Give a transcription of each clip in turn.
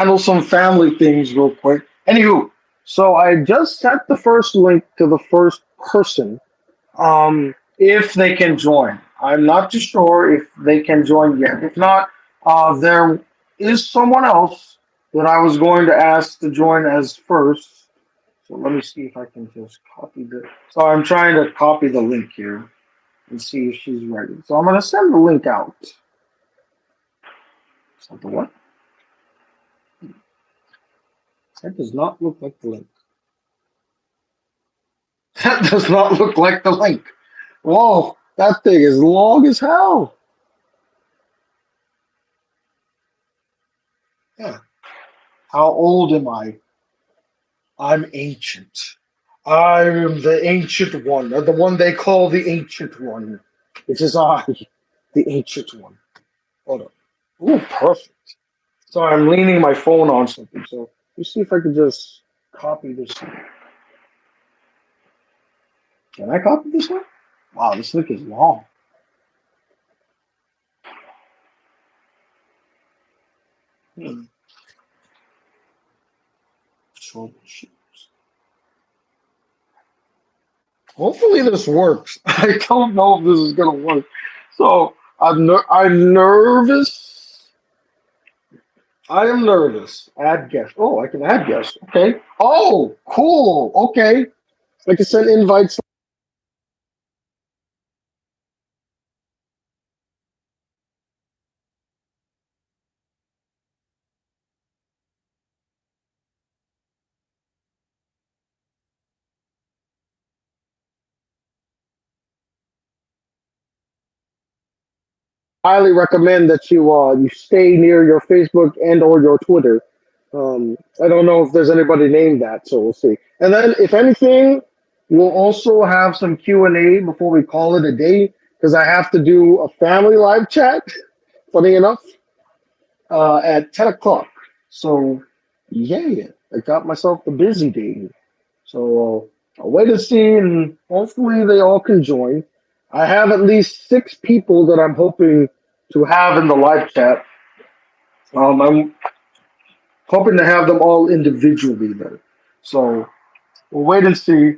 handle some family things real quick. Anywho, so I just sent the first link to the first person. If they can join, I'm not too sure if they can join yet. If not, there is someone else that I was going to ask to join as first. So let me see if I can just copy the. So I'm trying to copy the link here and see if she's ready. So I'm gonna send the link out. Send the what? That does not look like the link. That does not look like the link. Whoa, that thing is long as hell. Yeah. How old am I? I'm ancient. I'm the ancient one, or the one they call the ancient one. It is I, the ancient one. Hold on. Ooh, perfect. So I'm leaning my phone on something. So let's see if I can just copy this. Can I copy this one? Wow, this link is long. Hmm. Troubleshoot. Hopefully this works. I don't know if this is gonna work. So I'm nervous. I am nervous. Add guest. Oh, I can add guests. Okay. Oh, cool. Okay. I can send invites. Highly recommend that you stay near your Facebook and or your Twitter. I don't know if there's anybody named that, so we'll see. And then, if anything, we'll also have some Q&A before we call it a day because I have to do a family live chat. Funny enough, at 10 o'clock. So, yeah, I got myself a busy day. So I'll wait and see, and hopefully they all can join. I have at least 6 people that I'm hoping to have in the live chat. I'm hoping to have them all individually though. So we'll wait and see.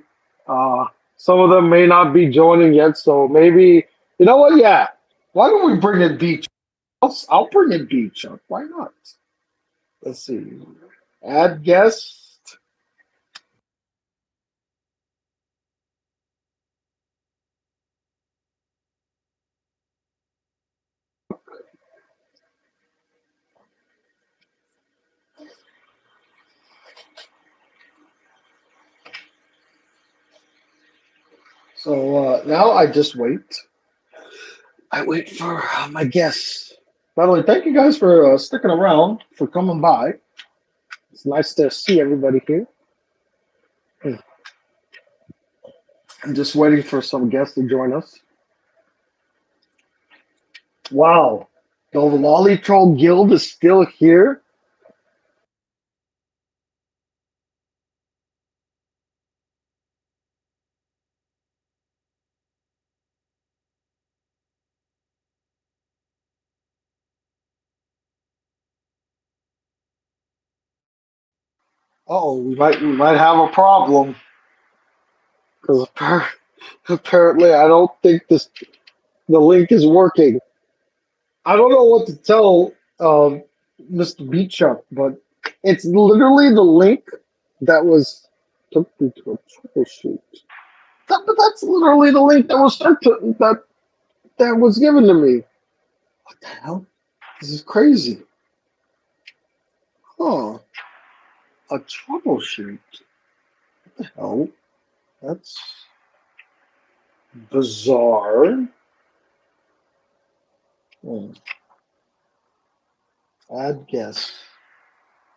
Uh, some of them may not be joining yet, so maybe you know what? Yeah, why don't we bring in Beach? I'll bring in Beach up. Why not? Let's see. Add guest. So now I just wait. I wait for my guests. By the way, thank you guys for sticking around, for coming by. It's nice to see everybody here. I'm just waiting for some guests to join us. Wow, the Lolly Troll Guild is still here. Oh, we might have a problem because apparently I don't think the link is working. I don't know what to tell Mr. Beachuck, but it's literally the link that was took me to a troubleshoot. But that's literally the link that was sent to that was given to me. What the hell? This is crazy. Huh? A troubleshoot? What the hell? That's bizarre. Hmm. Add guest.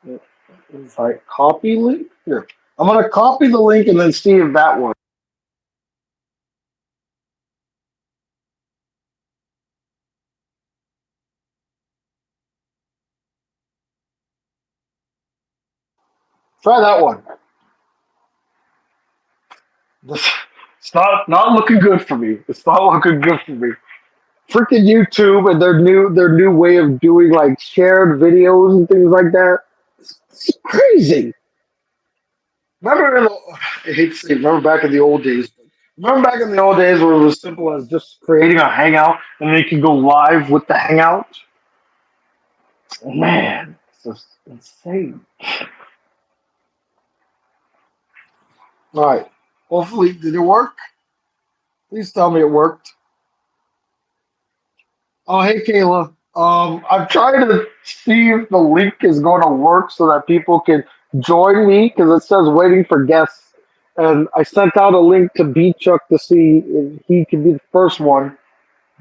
If I copy link here, I'm gonna copy the link and then see if that works. Try that one. This, it's not looking good for me. It's not looking good for me. Freaking YouTube and their new way of doing like shared videos and things like that. It's crazy. Remember, I hate to say, remember back in the old days. Remember back in the old days where it was simple as just creating a hangout and then you can go live with the hangout. Man, it's just insane. All right. Hopefully, did it work? Please tell me it worked. Oh, hey, Kayla. I'm trying to see if the link is going to work so that people can join me because it says waiting for guests. And I sent out a link to B Chuck to see if he could be the first one,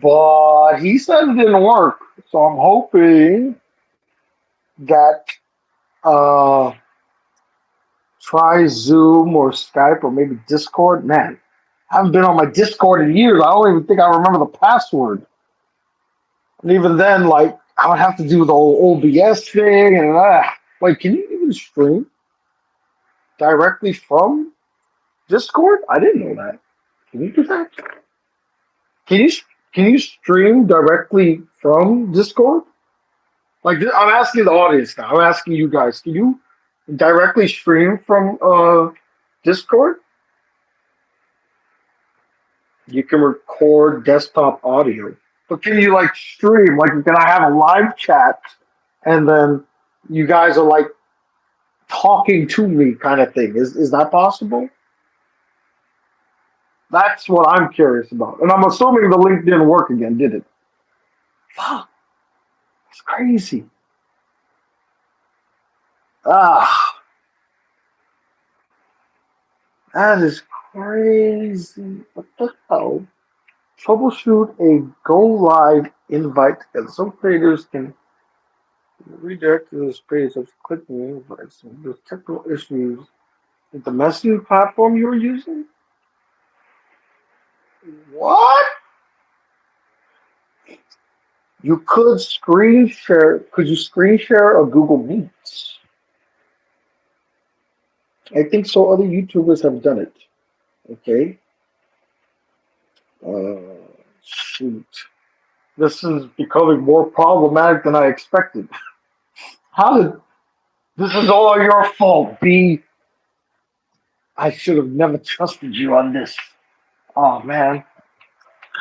but he said it didn't work. So I'm hoping that uh, try Zoom or Skype or maybe Discord. Man, I haven't been on my Discord in years. I don't even think I remember the password. And even then, like, I would have to do the whole OBS thing. And wait, can you even stream directly from Discord? I didn't know that. Can you do that? Can you can you stream directly from Discord? Like, I'm asking the audience now. I'm asking you guys. Can you directly stream from Discord? You can record desktop audio, but can you like stream? Like, can I have a live chat, and then you guys are like talking to me, kind of thing? Is that possible? That's what I'm curious about. And I'm assuming the link didn't work again, did it? Fuck, it's crazy. Ah, that is crazy. What the hell? Troubleshoot a go live invite, and some creators can redirect to this page of clicking the invites. There's technical issues with the messaging platform you were using. What? You could screen share. Could you screen share a Google Meets? I think so. Other YouTubers have done it. Okay. Uh, Shoot. This is becoming more problematic than I expected. How did this is all your fault, B? I should have never trusted you on this. Oh man,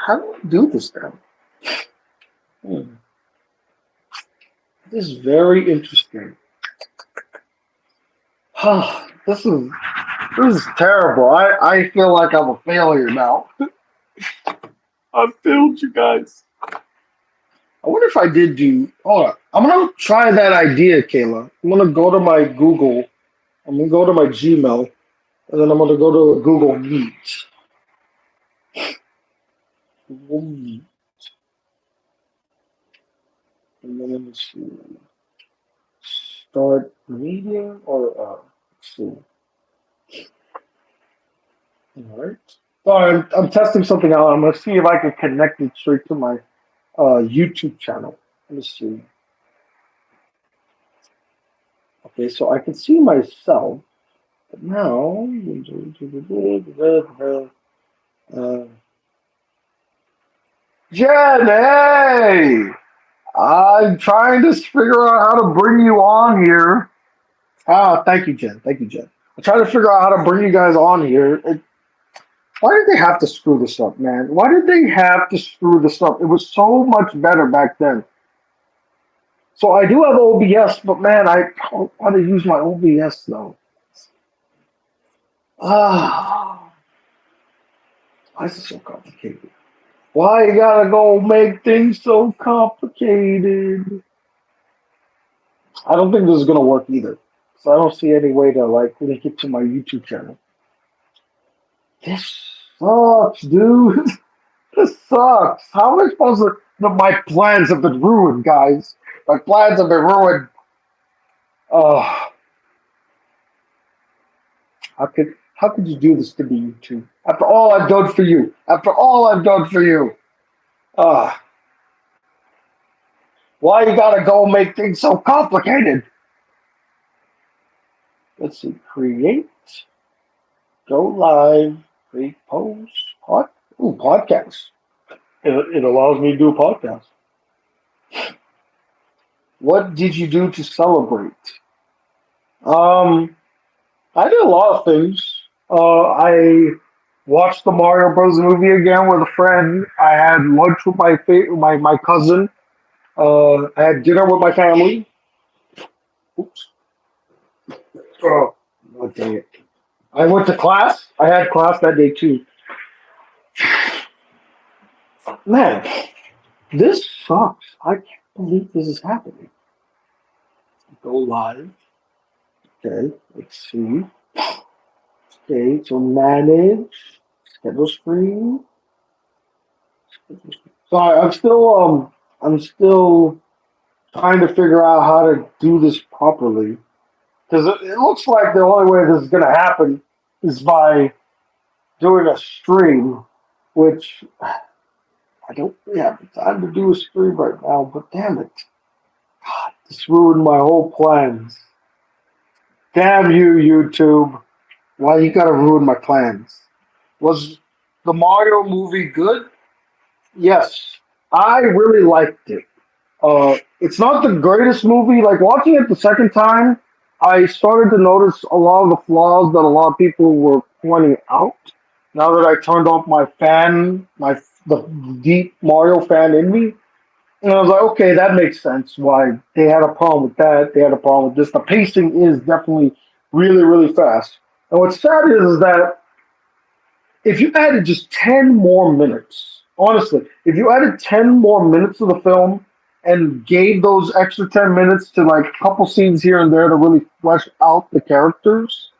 how do I do this then? Hmm. This is very interesting. This is terrible. I feel like I'm a failure now. I failed you guys. I wonder if I did do. Hold on. I'm gonna try that idea, Kayla. I'm gonna go to my Google. I'm gonna go to my Gmail, and then I'm gonna go to Google Meet. Google Meet, and then let me see. Start meeting or let's see. All right. So I'm testing something out. I'm gonna see if I can connect it straight to my YouTube channel. Let me see. Okay, so I can see myself, but now, uh, Jen, hey, I'm trying to figure out how to bring you on here. Ah, thank you, Jen. Thank you, Jen. I'm trying to figure out how to bring you guys on here. Why did they have to screw this up, man? Why did they have to screw this up? It was so much better back then. So I do have OBS, but man, I don't want to use my OBS though. Ah, why is it so complicated? Why you gotta go make things so complicated? I don't think this is gonna work either. So I don't see any way to like link it to my YouTube channel. This sucks, dude. This sucks. How am I supposed to? My plans have been ruined, guys. My plans have been ruined. Oh, how could you do this to me, YouTube? After all I've done for you. After all I've done for you. Ah, why you gotta go make things so complicated? Let's see. Create, go live, create post, podcast. It allows me to do a podcast. What did you do to celebrate? Um, I did a lot of things. I watched the Mario Bros. Movie again with a friend. I had lunch with my cousin. I had dinner with my family. Oops. Oh, oh, dang it. I went to class. I had class that day too. Man, this sucks. I can't believe this is happening. Go live. Okay, let's see. Okay, so manage schedule screen. So I'm still trying to figure out how to do this properly because it looks like the only way this is gonna happen is by doing a stream, which I don't really have the time to do a stream right now. But damn it, this ruined my whole plans. Damn you, YouTube! Why you gotta ruin my plans? Was the Mario movie good? Yes, I really liked it. It's not the greatest movie. Like watching it the second time, I started to notice a lot of the flaws that a lot of people were pointing out. Now that I turned off the deep Mario fan in me, and I was like, okay, that makes sense. Why they had a problem with that? They had a problem with this. The pacing is definitely really, really fast. And what's sad is that if you added just 10 more minutes, honestly, if you added 10 more minutes to the film and gave those extra 10 minutes to like a couple scenes here and there to really flesh out the characters,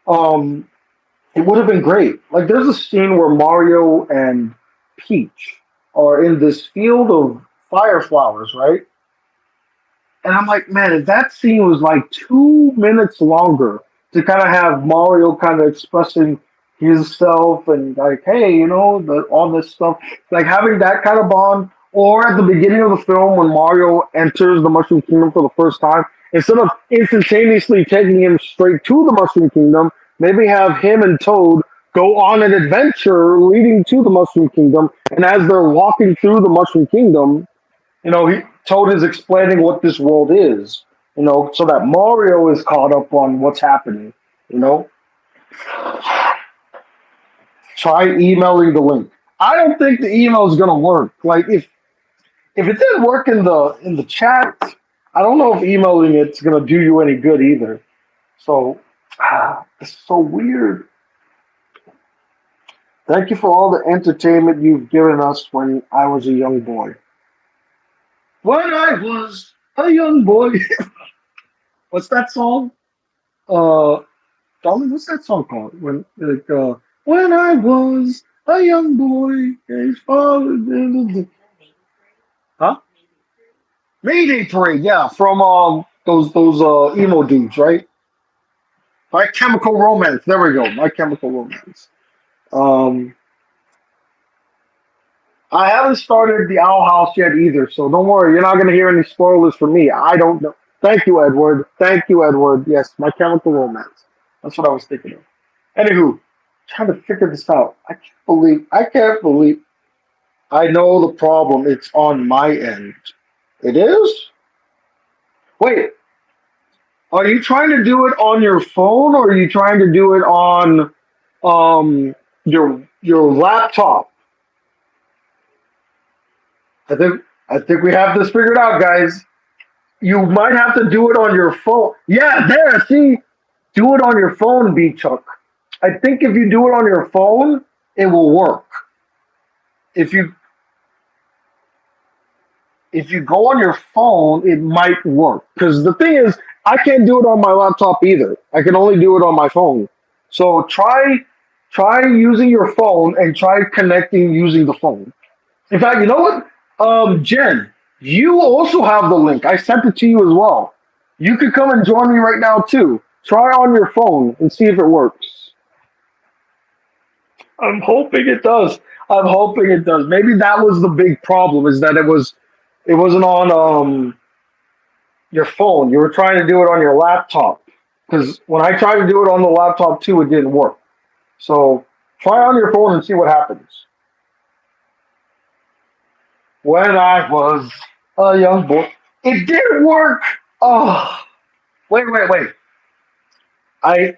um, it would have been great. Like there's a scene where Mario and Peach are in this field of fire flowers, right? And I'm like, man, if that scene was like 2 minutes longer to kind of have Mario kind of expressing himself and like, hey, all this stuff, like having that kind of bond, or at the beginning of the film when Mario enters the Mushroom Kingdom for the first time, instead of instantaneously taking him straight to the Mushroom Kingdom, maybe have him and Toad go on an adventure leading to the Mushroom Kingdom, and as they're walking through the Mushroom Kingdom, Toad is explaining what this world is, so that Mario is caught up on what's happening. You know, try emailing the link. I don't think the email is gonna work. Like if it didn't work in the chat, I don't know if emailing it's gonna do you any good either. So it's so weird. Thank you for all the entertainment you've given us when I was a young boy. When I was a young boy. What's that song? Uh, Dolly, what's that song called? When I was a young boy, his father huh? Mayday Parade, yeah, from those emo dudes, right? My Chemical Romance. There we go. My Chemical Romance. Um, I haven't started the Owl House yet either, so don't worry. You're not gonna hear any spoilers from me. I don't know. Thank you, Edward. Thank you, Edward. Yes, My Chemical Romance. That's what I was thinking of. Anywho, trying to figure this out. I can't believe I know the problem. It's on my end. It is? Wait, are you trying to do it on your phone or are you trying to do it on your laptop? I think we have this figured out, guys. You might have to do it on your phone. Yeah, there, see? Do it on your phone, B Chuck. I think if you do it on your phone, it will work. If you if you go on your phone, it might work. Because the thing is, I can't do it on my laptop either. I can only do it on my phone. So try using your phone and try connecting using the phone. In fact, you know what? Jen, you also have the link. I sent it to you as well. You could come and join me right now too. Try on your phone and see if it works. I'm hoping it does. I'm hoping it does. Maybe that was the big problem is that it wasn't on your phone. You were trying to do it on your laptop. Because when I tried to do it on the laptop too, it didn't work. So try on your phone and see what happens. When I was a young boy, it did work. Oh, wait.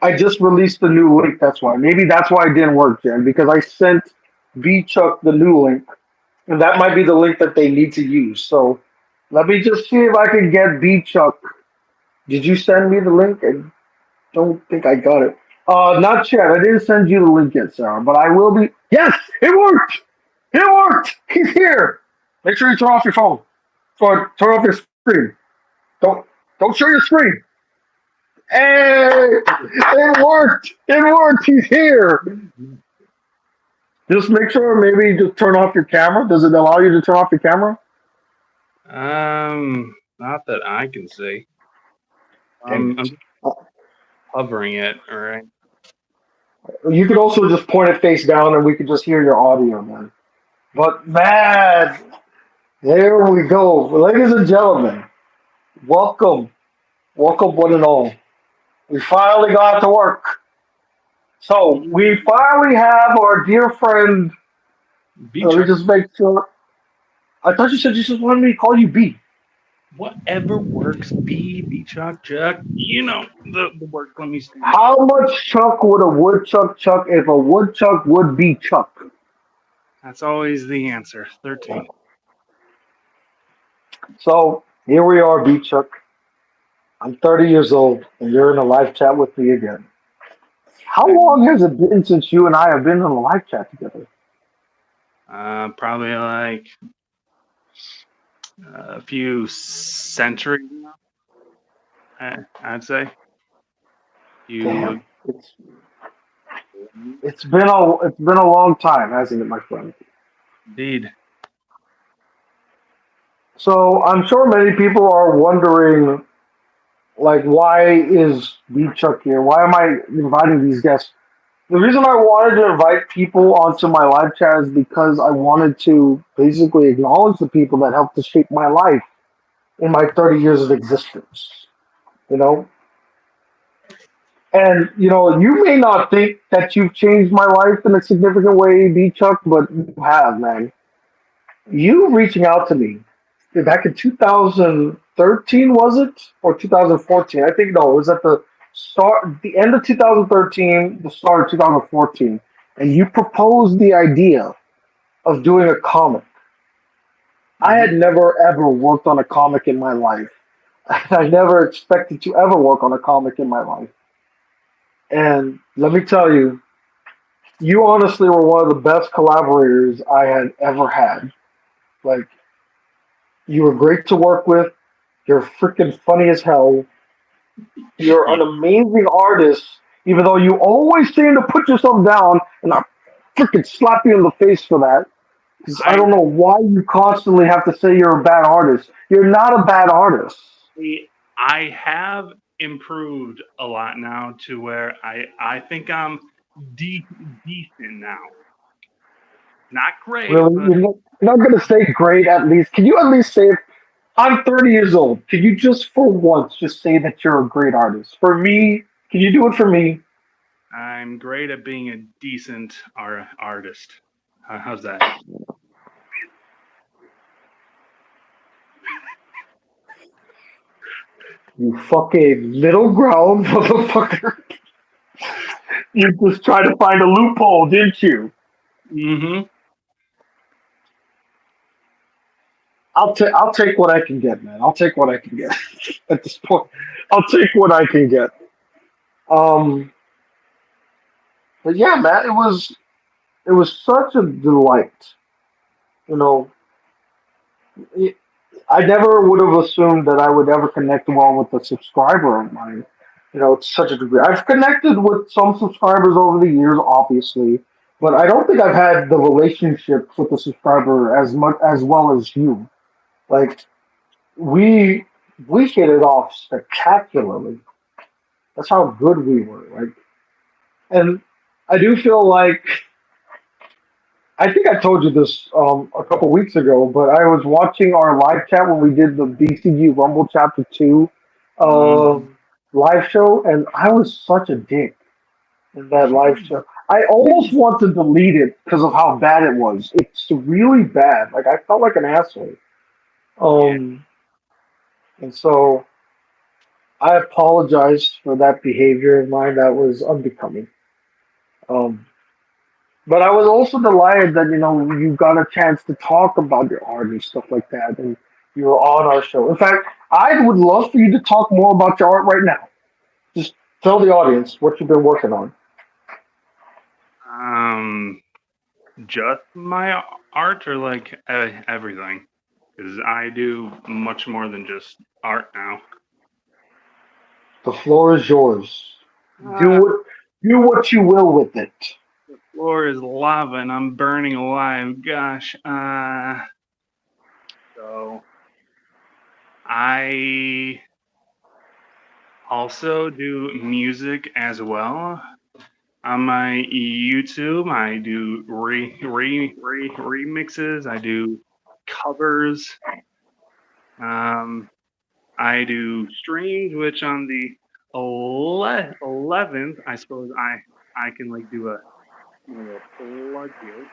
I just released the new link. That's why. Maybe that's why it didn't work, Jen, because I sent B Chuck the new link, and that might be the link that they need to use. So let me just see if I can get B Chuck. Did you send me the link? I don't think I got it. Not yet. I didn't send you the link yet, Sarah, but I will be. Yes, it worked. It worked. He's here. Make sure you turn off your phone. Or turn off your screen. Don't show your screen. Hey, it worked. It worked. He's here. Just make sure maybe you just turn off your camera. Does it allow you to turn off your camera? Not that I can see. Dang I'm it. just hovering it. All right. You could also just point it face down and we could just hear your audio, man. But man, there we go. Ladies and gentlemen, welcome. Welcome one and all. We finally got to work. So we finally have our dear friend. B Let me Chuck, just make sure. I thought you said you just wanted me to call you B. whatever works. B Chuck, Chuck. You know the work. Let me see. How much chuck would a woodchuck chuck if a woodchuck would be chuck? That's always the answer. 13. So here we are, B Chuck. I'm 30 years old, and you're in a live chat with me again. How And long has it been since you and I have been in a live chat together? probably like a few centuries now. I'd say. You Damn, it's been a long time, hasn't it, my friend? indeed. So I'm sure many people are wondering, like, why is B Chuck here? Why am I inviting these guests? The reason I wanted to invite people onto my live chat is because I wanted to basically acknowledge the people that helped to shape my life in my 30 years of existence. You know, and you may not think that you've changed my life in a significant way, B Chuck, but you have, man. You reaching out to me back in 2013, was it, or 2014? I think no, it was at the end of 2013, the start of 2014, and you proposed the idea of doing a comic. I Hmm. had never ever worked on a comic in my life. I never expected to ever work on a comic in my life. And let me tell you, you honestly were one of the best collaborators I had ever had. Like, you were great to work with. You're freaking funny as hell. You're Yeah, an amazing artist, even though you always seem to put yourself down, and I freaking slap you in the face for that. Because I I don't know why you constantly have to say you're a bad artist. You're not a bad artist. I have improved a lot now to where I think I'm decent now. Not great, Really, but you're not going to say great at least. Can you at least say, I'm 30 years old. Can you just for once just say that you're a great artist? For me, can you do it for me? I'm great at being a decent artist. How's that? You fucking middle ground motherfucker. You just tried to find a loophole, didn't you? Hmm. I'll take what I can get, man. I'll take what I can get at this point. I'll take what I can get. Um, but yeah, man, it was such a delight. You know, it, I never would have assumed that I would ever connect well with a subscriber of mine. It's such a degree. I've connected with some subscribers over the years, obviously, but I don't think I've had the relationship with the subscriber as well as you. Like we we hit it off spectacularly. That's how good we were. Like, and I do feel like I think I told you this a couple weeks ago, but I was watching our live chat when we did the BCG Rumble Chapter Two Hmm. live show, and I was such a dick in that live show. I almost want to delete it because of how bad it was. It's really bad. Like I felt like an asshole. Yeah. Um, and so. I apologize for that behavior of mine. That was unbecoming. Um, but I was also delighted that you got a chance to talk about your art and stuff like that, and you were on our show. In fact, I would love for you to talk more about your art right now. Just tell the audience what you've been working on. Um, just my art or like everything? Because I do much more than just art now. The floor is yours. Do Uh, what do what you will with it. the floor is lava and I'm burning alive. Gosh. So I also do music as well. On my YouTube, I do remixes. I do covers. Um, I do streams, which on the 11th, I suppose I can like do a little plug here.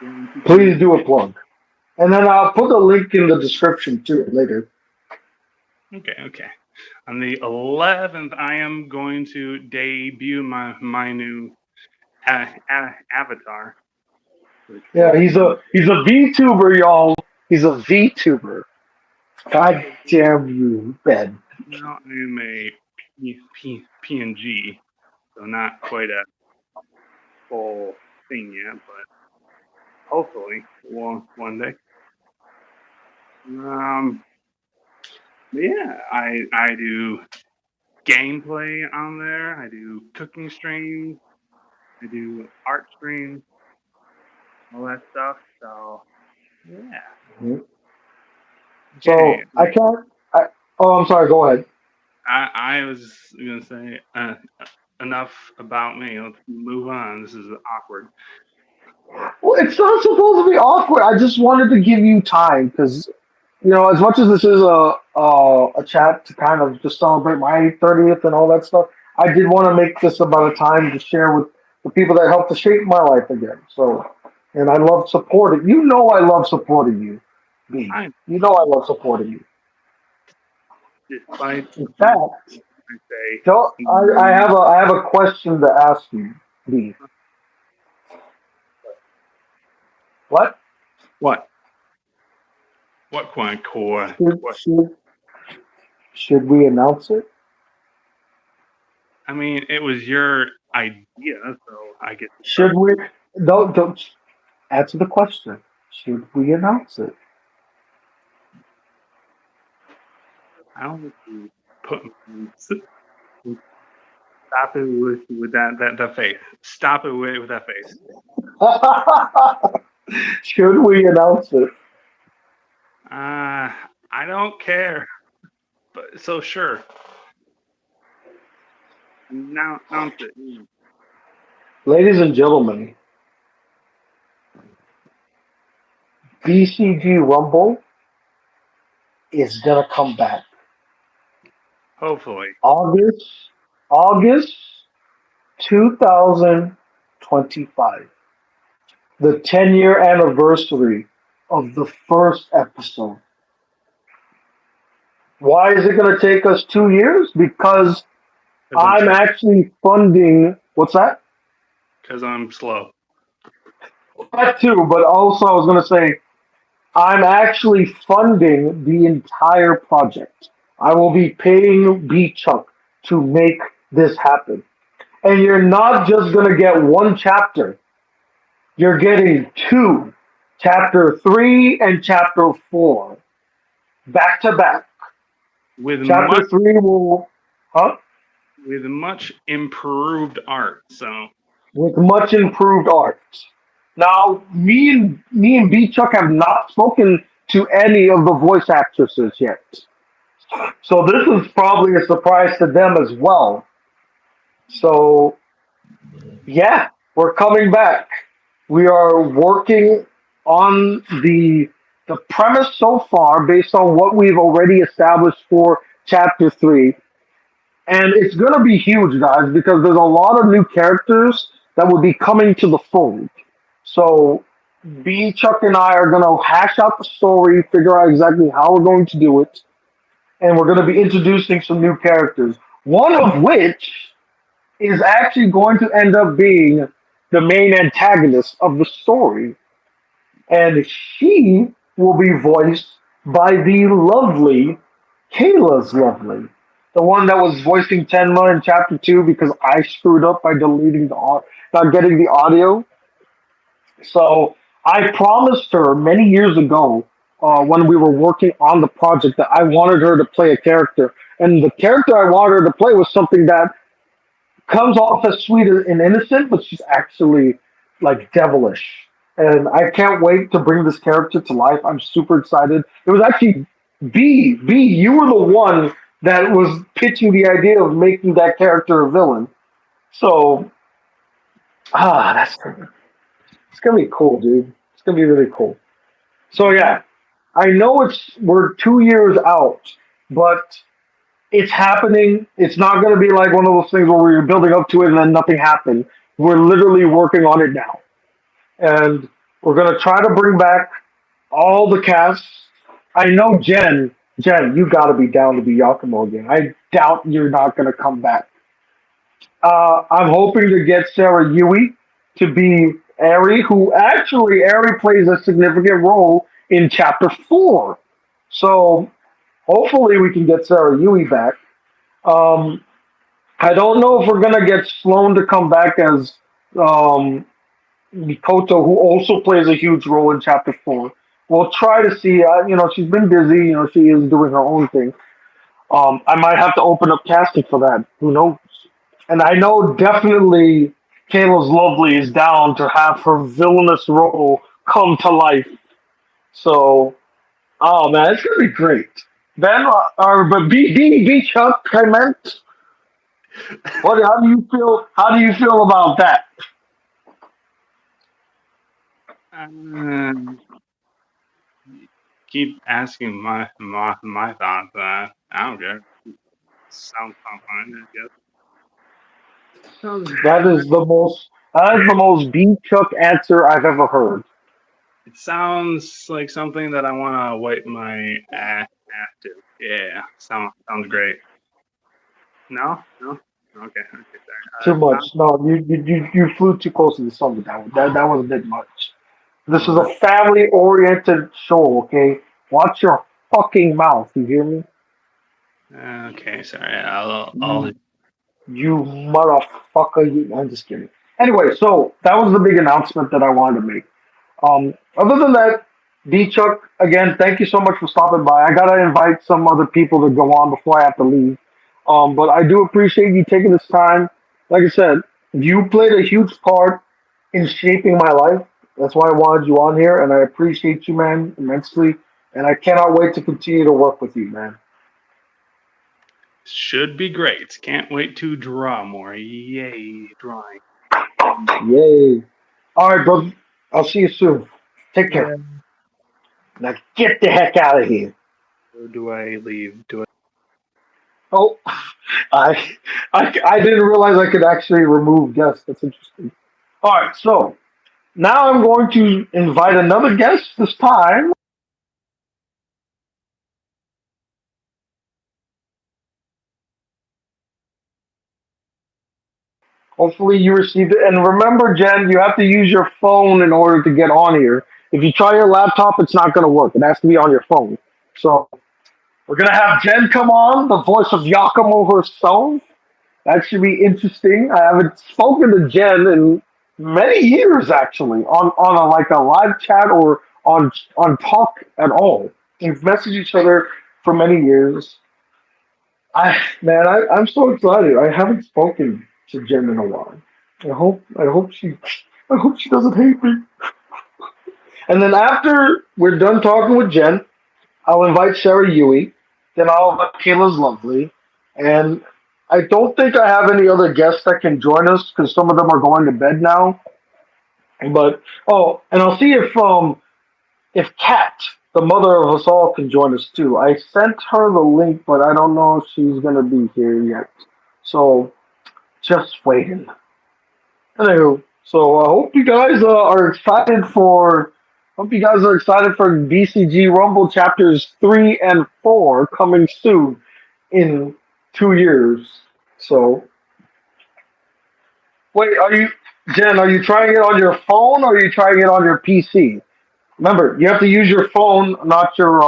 Going to Please be do a plug. And then I'll put a link in the description too later. okay. On the 11th, I am going to debut my new avatar, which Yeah, will he's a VTuber, y'all. He's a VTuber. God damn you, Ben. now I am a PNG, so not quite a full thing yet, but hopefully one day. Um, but yeah, I do gameplay on there. I do cooking streams. I do art streams, all that stuff. So yeah. Okay. So I can't. I, oh, I'm sorry. Go ahead. I was gonna say enough about me. Let's move on. This is awkward. Well, it's not supposed to be awkward. I just wanted to give you time because as much as this is a chat to kind of just celebrate my 30th and all that stuff, I did want to make this about a time to share with the people that helped to shape my life again. So, and I love supporting. I love supporting you, B. I I love supporting you. despite In you, fact, I say I have a question to ask you, B. What what what core should what should should we announce it? I mean, it was your idea, so I get to Should start. we? Don't answer the question. Should we announce it? I don't need to put stop it with that face. Stop it with that face. Should we announce it? I don't care. But so sure, now announce it. Ladies and gentlemen, BCG Rumble is gonna come back. Hopefully, August 2025. The 10-year anniversary of the first episode. Why is it gonna take us 2 years? Because because I'm I'm slow. actually funding what's that? Because I'm slow. That too, but also I was gonna say I'm actually funding the entire project. I will be paying B Chuck to make this happen. And you're not just going to get one chapter, you're getting two, chapter 3 and chapter 4, back to back. With Chapter much 3 will, huh? with much improved art. So With much improved art. Now, me and B Chuck have not spoken to any of the voice actresses yet. So this is probably a surprise to them as well. So yeah, we're coming back. We are working on the premise so far based on what we've already established for chapter 3. And it's going to be huge, guys, because there's a lot of new characters that will be coming to the fold. So B Chuck and I are going to hash out the story, figure out exactly how we're going to do it, and we're going to be introducing some new characters. One of which is actually going to end up being the main antagonist of the story, and she will be voiced by the lovely Kayla's lovely, the one that was voicing Tenma in Chapter Two because I screwed up by deleting not getting the audio. So I promised her many years ago when we were working on the project that I wanted her to play a character, and the character I wanted her to play was something that comes off as sweet and innocent, but she's actually like devilish. And I can't wait to bring this character to life. I'm super excited. It was actually B. You were the one that was pitching the idea of making that character a villain. So that's it's gonna be cool, dude. It's gonna be really cool. So Yeah. yeah, I know we're 2 years out, but it's happening. It's not going to be like one of those things where we're building up to it and then nothing happened. We're literally working on it now, and we're going to try to bring back all the cast. I know Jen, you got to be down to be Yakumo again. I doubt you're not going to come back. I'm hoping to get Sarah Yui to be Eri, who actually Eri plays a significant role in Chapter Four. So hopefully we can get Sarah Yui back. Um, I don't know if we're gonna get Sloan to come back as um, Mikoto, who also plays a huge role in Chapter Four. We'll try to see. She's been busy. She is doing her own thing. I might have to open up casting for that. Who knows? And I know definitely Kayla's Lovely is down to have her villainous role come to life. So, oh man, it's gonna be great. Then, but B Chuck, I meant. What? How do you feel? How do you feel about that? Um, keep asking my thoughts. I don't care. Sounds fine, I guess. Sounds. That is the most. That is the most B Chuck answer I've ever heard. It sounds like something that I want to wipe my ass to. Yeah, sounds great. No, no. Okay, okay, Too sorry. much. No, you flew too close to the sun with that one. That was a bit much. This is Uh, a family oriented show. Okay, watch your fucking mouth. You hear me? okay, sorry. I'll. You you motherfucker. I'm just kidding. Anyway, so that was the big announcement that I wanted to make. Other than that, D Chuck, again, thank you so much for stopping by. I gotta invite some other people to go on before I have to leave. But I do appreciate you taking this time. Like I said, you played a huge part in shaping my life. That's why I wanted you on here, and I appreciate you, man, immensely. And I cannot wait to continue to work with you, man. Should be great. Can't wait to draw more. Yay, drawing. Yay! All right, bro. I'll see you soon. Take care. Yeah. Now get the heck out of here. Where do I leave? Do I? Oh, I, I didn't realize I could actually remove guests. That's interesting. All right, so now I'm going to invite another guest this time. Hopefully you received it. And remember, Jen, you have to use your phone in order to get on here. If you try your laptop, it's not going to work. It has to be on your phone. So we're going to have Jen come on, the voice of Yakumo herself. That should be interesting. I haven't spoken to Jen in many years, actually, on like a live chat or on talk at all. We've messaged each other for many years. I'm so excited. I haven't spoken to Jen in a while. I hope she doesn't hate me. And then after we're done talking with Jen, I'll invite Sarah Yui. Then I'll invite Kayla's Lovely. And I don't think I have any other guests that can join us because some of them are going to bed now. But oh, and I'll see if Kat, the mother of us all, can join us too. I sent her the link, but I don't know if she's gonna be here yet. So just waiting. Anywho, so I hope you guys are excited for Hope you guys are excited for BCG Rumble chapters 3 and 4 coming soon in 2 years. So, wait, are you, Jen? Are you trying it on your phone or are you trying it on your PC? Remember, you have to use your phone, not your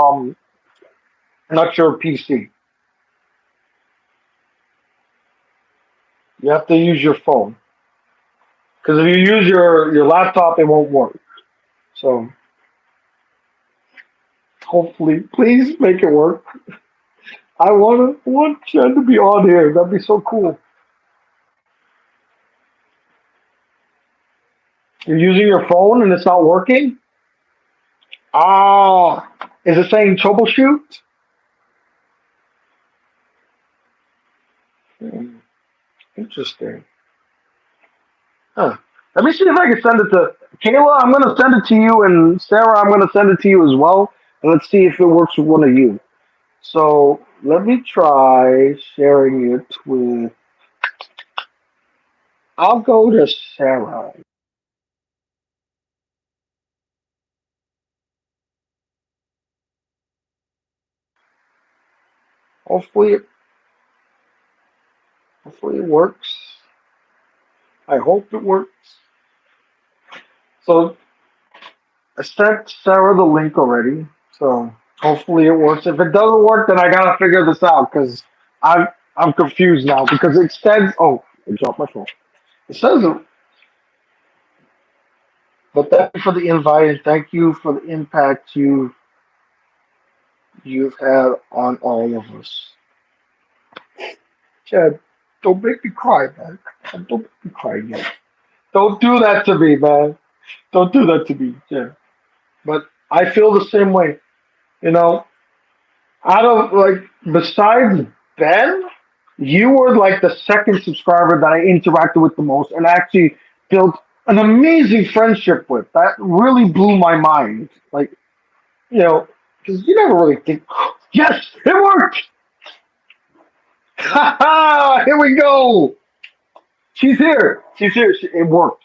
PC. You have to use your phone because if you use your laptop, it won't work. So, hopefully, please make it work. I want Jen to be on here. That'd be so cool. You're using your phone and it's not working? Ah, is it saying troubleshoot? Hmm, interesting. Huh. Let me see if I can send it to Kayla. I'm going to send it to you, and Sarah, I'm going to send it to you as well. And let's see if it works with one of you. So let me try sharing it with. I'll go to Sarah. Hopefully, hopefully it works. I hope it works. So I sent Sarah the link already, so hopefully it works. If it doesn't work, then I gotta figure this out because I'm I'm confused now because it says oh I dropped my phone. It says but thank you for the invite and thank you for the impact you've had on all of us. Chad, don't make me cry, man. Don't make me cry yet. Don't do that to me, man. Don't do that to me, Chad. But I feel the same way. You know, out of like besides Ben, you were like the second subscriber that I interacted with the most and actually built an amazing friendship with. That really blew my mind. Like, you know, because you never really think, yes, it worked. Ha ha! Here we go. She's here. She's here. It worked.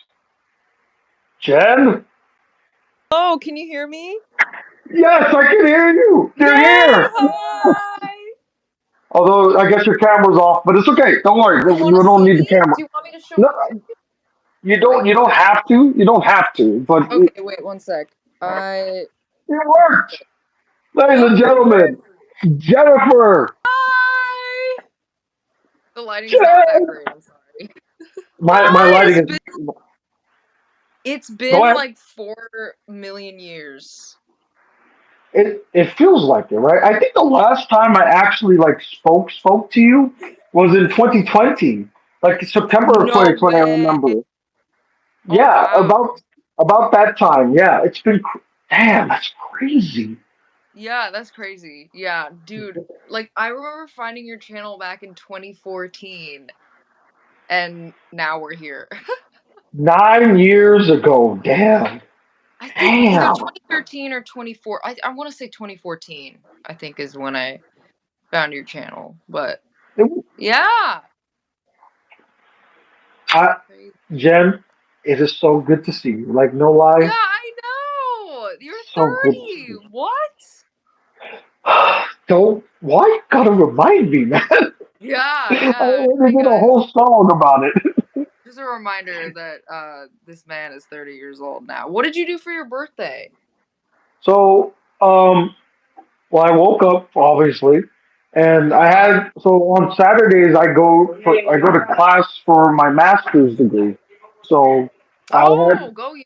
Jen? Oh, can you hear me? Yes, I can hear you. Yay! You're here. Hi! Although I guess your camera's off, but it's okay. Don't worry. You want You to don't see need the me? camera. Do you want me to show No, my you don't. right You don't here? have to. You don't have to. But Okay, wait one sec. I it worked, ladies and oh, it gentlemen. worked! Jennifer, Hi! The lighting's not that Jen. great. I'm sorry. My Hi! lighting is. It's Go been ahead. like 4 million years. It feels like it, right? I think the last time I actually like spoke to you was in 2020, like September of No 2020. I way! remember. Oh Yeah, wow. about that time. Yeah, it's been. Damn, that's crazy. Yeah, that's crazy. Yeah, dude. Like I remember finding your channel back in 2014 and now we're here. 9 years ago. Damn. I think either Damn. 2013 or 24. I want to say 2014. I think is when I found your channel. But It, yeah, I, crazy. Jen, it is so good to see you. Like, no Yeah, lie, I know. You're so good to see 30. you. What? Don't, why you gotta remind me, man? Yeah, I yeah. already Hey did a guys, whole song about it. just a reminder that this man is 30 years old now. What did you do for your birthday? So, well, I woke up, obviously, and Uh I huh. had, so on Saturdays, I go to class for my master's degree. So, I had, Oh, go you.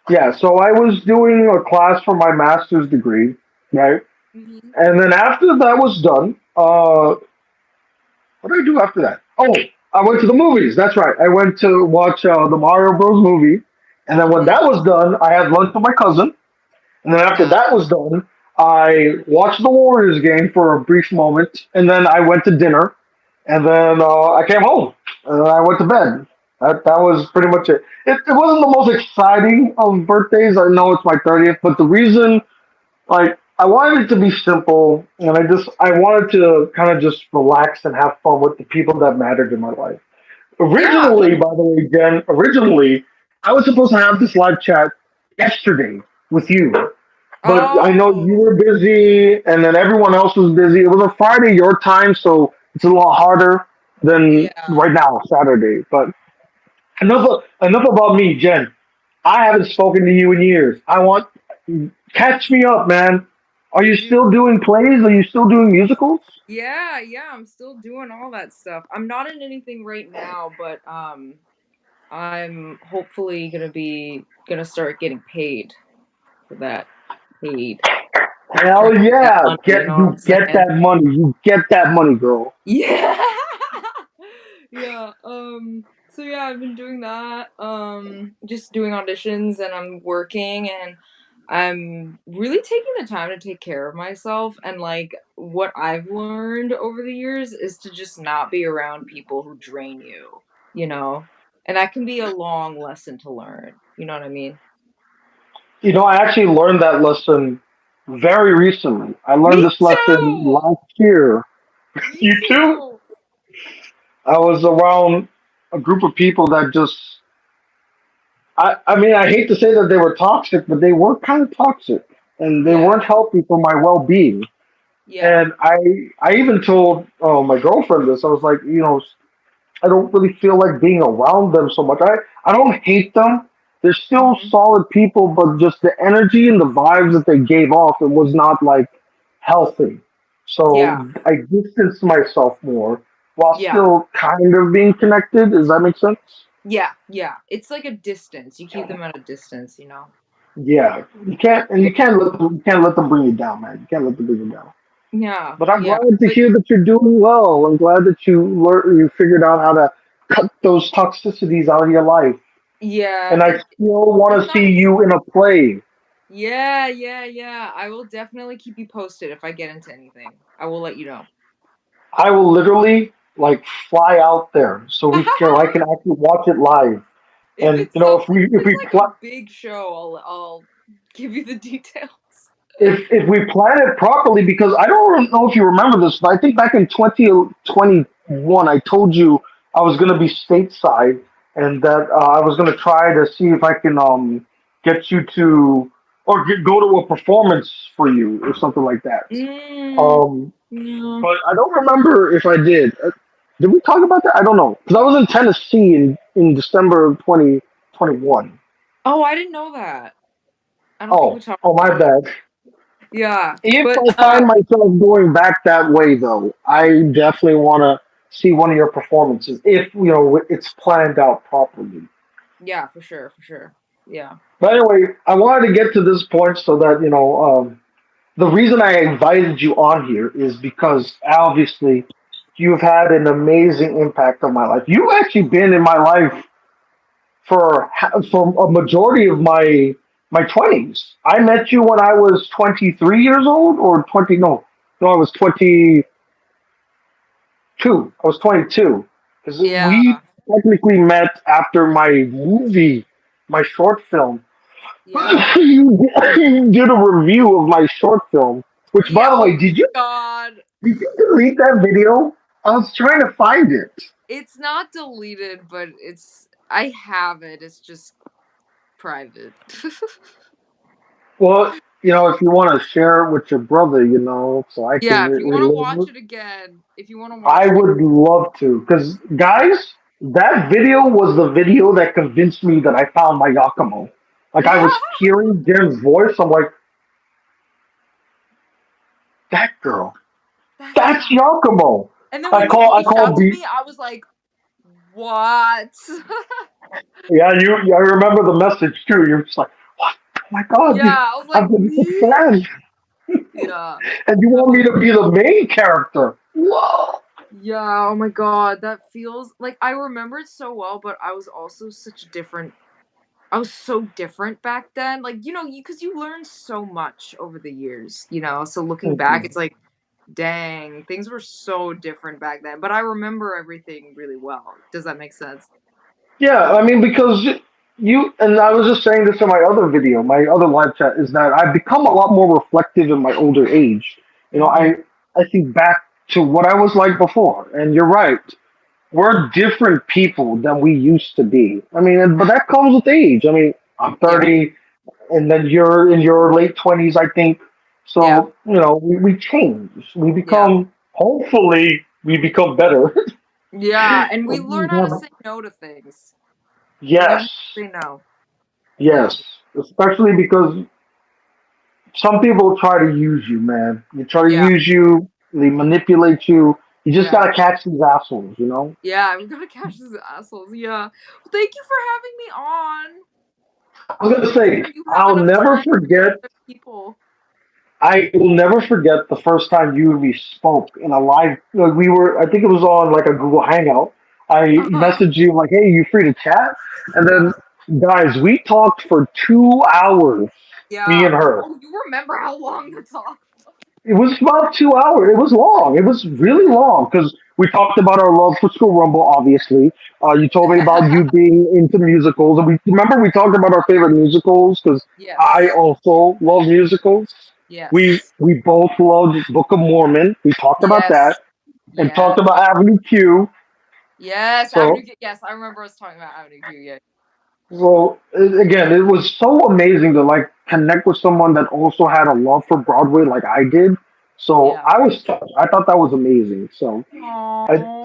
yeah, so I was doing a class for my master's degree, right? Hmm. And then after that was done, what did I do after that? Oh, I went to the movies. That's right. I went to watch the Mario Bros. Movie. And then when Hmm. that was done, I had lunch with my cousin. And then after Nice. that was done, I watched the Warriors game for a brief moment. And then I went to dinner. And then I came home. And then I went to bed. That was pretty much it. It wasn't the most exciting of birthdays. I know it's my 30th, but the reason like I wanted it to be simple, and I wanted to kind of just relax and have fun with the people that mattered in my life. Yeah, Originally, by the way, Jen, originally I was supposed to have this live chat yesterday, with you. But I know you Oh, were busy, and then everyone else was busy. It was a Friday your time, so it's a lot harder than yeah. right now, Saturday. But enough about me, Jen. I haven't spoken to you in years. I want catch me up, man. Are you Dude, still doing plays? Are you still doing musicals? yeah, yeah, I'm still doing all that stuff. I'm not in anything right now, but I'm hopefully gonna start getting paid for that. Paid. Trying Hell to get that yeah! money, you know what I'm Get saying? that money. You get that money, girl. Yeah. Yeah. So yeah, I've been doing that. Just doing auditions and I'm working and I'm really taking the time to take care of myself and like what I've learned over the years is to just not be around people who drain you, you know? And that can be a long lesson to learn. You know what I mean? You know, I actually learned that lesson very recently. I learned Me this lesson too. last year. Me You too? too. I was around a group of people that just I mean I hate to say that they were toxic, but they were kind of toxic and they Yeah. weren't healthy for my well being. Yeah. And I even told my girlfriend this. I was like, you know, I don't really feel like being around them so much. I don't hate them. They're still Hmm. solid people, but just the energy and the vibes that they gave off, it was not like healthy. Yeah. So I distanced myself more while Yeah. still kind of being connected. Does that make sense? Yeah, yeah. It's like a distance. You keep them at a distance, you know? Yeah, you can't, and Yeah. you can't let them bring you down, man. You can't let them bring you down. Yeah, But I'm yeah. glad to But hear that you're doing well. I'm glad that you figured out how to cut those toxicities out of your life. yeah, And I still want it's to not see easy. you in a play. Yeah, yeah, yeah. I will definitely keep you posted if I get into anything. I will let you know. I will literally like fly out there so I can actually watch it live. If And it's you know, something if if it's we like a pl- big show, I'll give you the details. if we plan it properly, because I don't know if you remember this, but I think back in 2021, I told you I was going to be stateside and that I was going to try to see if I can get you to go to a performance for you or something like that. Mm, Um, yeah. but I don't remember if I did. Did we talk about that? I don't know because I was in Tennessee in December of 2021. Oh, I didn't know that. I don't think we Oh, talked oh, my about it. bad. Yeah. If But I find myself going back that way, though, I definitely want to see one of your performances. If you know it's planned out properly. yeah, for sure, for sure. Yeah. But anyway, I wanted to get to this point so that the reason I invited you on here is because obviously you've had an amazing impact on my life. You've actually been in my life for a majority of my 20s. I met you when I was 23 years old or 20 no, I was 22. I was 22 cuz we Yeah. technically met after my movie, my short film. Yeah. You did a review of my short film, which Yeah. by the way, Oh my god. did you delete that video? I was trying to find it. It's not deleted, but I have it. It's just private. Well, you know, if you want to share it with your brother, you know, so I can Yeah, if you want to relive watch it, it again, if you want to I watch it again. would love to. Because, guys, that video was the video that convinced me that I found my Yakumo. Like, I was hearing Jen's voice. I'm like, that girl, That's that's yeah. Yakumo. And then when you I reached called out to B. me, I was like, "What?" Yeah, I remember the message too. You're just like, what? Oh my God, Yeah, I was like, I've been a big "Me?" fan. Yeah. And you That want was me to be the main character. Whoa. yeah, oh my god, that feels like I remember it so well, but I was also such a different I was so different back then. Like, because you learn so much over the years, So looking back, it's like, dang, things were so different back then. But I remember everything really well. Does that make sense? Yeah, I mean, because and I was just saying this in my other video, my other live chat, is that I've become a lot more reflective in my older age. You know, Mm-hmm. I think back to what I was like before, and you're right. We're different people than we used to be. I mean, but that comes with age. I mean, I'm Yeah. 30. and then you're in your late 20s, I think. Yeah. So we change. We Yeah. become. Hopefully, we become better. Yeah. And we We learn how to have- say no to things. We learn how yes, to say no. Yeah. yes. Especially because some people try to use you, man. They try to Yeah. use you. They manipulate you. You just Yeah. gotta catch these assholes. Yeah. We gotta catch these assholes. Yeah. Well, thank you for having me on. I was gonna Make say, sure you have I'll enough never time for your forget. other people. I will never forget the first time you and me spoke in a live. Like we were, I think it was on like a Google Hangout. I Uh-huh. messaged you like, "Hey, you free to chat?" And Yeah. then, guys, we talked for 2 hours, me Yeah. and her. Oh, you remember how long the talk was? It was about 2 hours. It was long. It was really long because we talked about our love for School Rumble. Obviously, you told me about you being into musicals, and we remember we talked about our favorite musicals because I Yes. also love musicals. We Yes. we both loved Book of Mormon. We talked about that Yes. and Yes. talked about Avenue Q. Yes. Avenue So Q. Yes, I remember us talking about Avenue Q. Yeah. again, it was so amazing to like connect with someone that also had a love for Broadway like I did. So Yeah. I was touched. I thought that was amazing. So I Oh.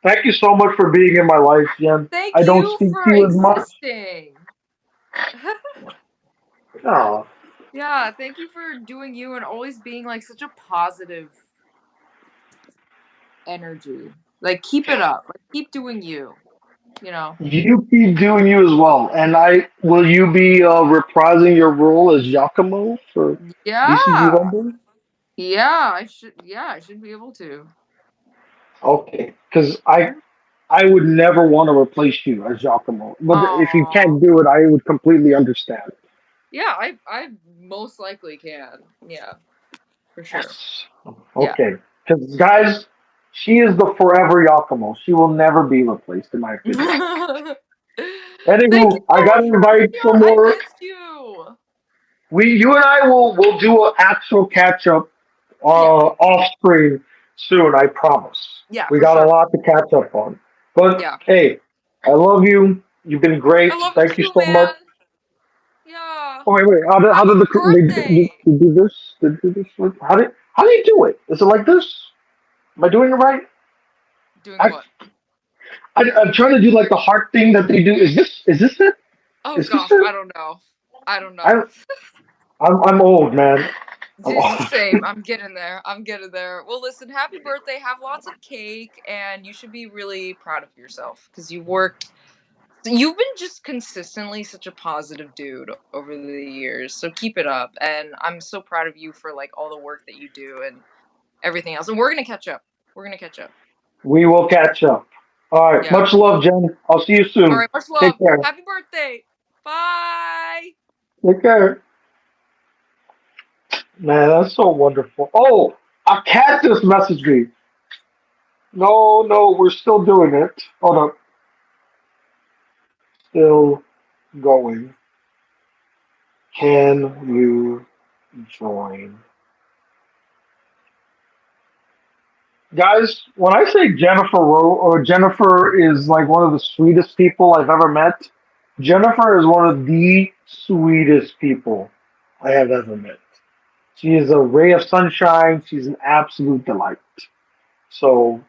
thank you so much for being in my life, Jen. Thank I don't you speak to for you as much. existing. Oh, Yeah, thank you for doing you and always being like such a positive energy. Like keep it up. Like keep doing you. You know. you keep doing you as well. And I will you be reprising your role as Giacomo for BCG Yeah. Rumble? Yeah, I should. Yeah, I should be able to. Okay, because I would never want to replace you as Giacomo. But if you Oh. can't do it, I would completely understand. Yeah, I most likely can. Yeah, for sure. Yes. Yeah. Okay. Because guys, she is the forever Giacomo. She will never be replaced, in my opinion. Thank you Anywho, I so much gotta for having invite me some on. I more. missed you. You and I will do an actual catch up, Yeah. off screen soon. I promise. Yeah, We for got a sure. lot to catch up on. But Yeah. hey, I love you. You've been great. I love you Thank you too, so much. man. Yeah. Oh wait. How Happy did birthday. they do this? They do this? How do you do it? Is it like this? Am I doing it right? Doing I, what? I'm trying to do like the heart thing that they do. Is this it? Oh Is this gosh, it? I don't know. I don't I know. I'm old, man. I'm old. Same. I'm getting there. I'm getting there. Well, listen, happy birthday. Have lots of cake, and you should be really proud of yourself because you've worked. You've been just consistently such a positive dude over the years. So keep it up, and I'm so proud of you for like all the work that you do and everything else. And we're gonna catch up. We're gonna catch up. We will catch up. All right. Yeah. Much love, Jen. I'll see you All soon. right. Much Take love. care. Happy birthday. Bye. Take care. Man, that's so wonderful. Oh, a cat just messaged me. No, no, we're still doing it. Hold up. Still going. Can you join? Guys, when I say Jennifer is like one of the sweetest people I've ever met, Jennifer is one of the sweetest people I have ever met. She is a ray of sunshine. She's an absolute delight. So,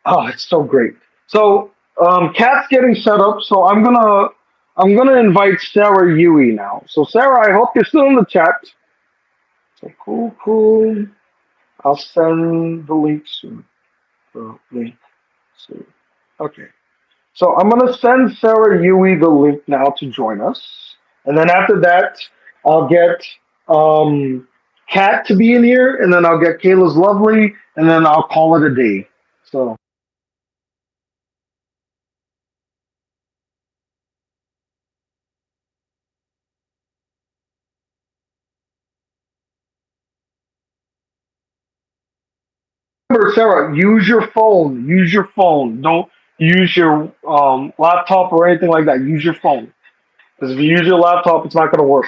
oh, it's so great. So, Kat's getting set up. So I'm gonna invite Sarah Yui now. So, Sarah, I hope you're still in the chat. So cool, cool. I'll send the link soon. The link soon. Okay. So I'm gonna send Sarah Yui the link now to join us, and then after that, I'll get Kat to be in here, and then I'll get Kayla's lovely, and then I'll call it a day. So remember, Sarah, use your phone. Use your phone. Don't use your laptop or anything like that. Use your phone, because if you use your laptop, it's not gonna work.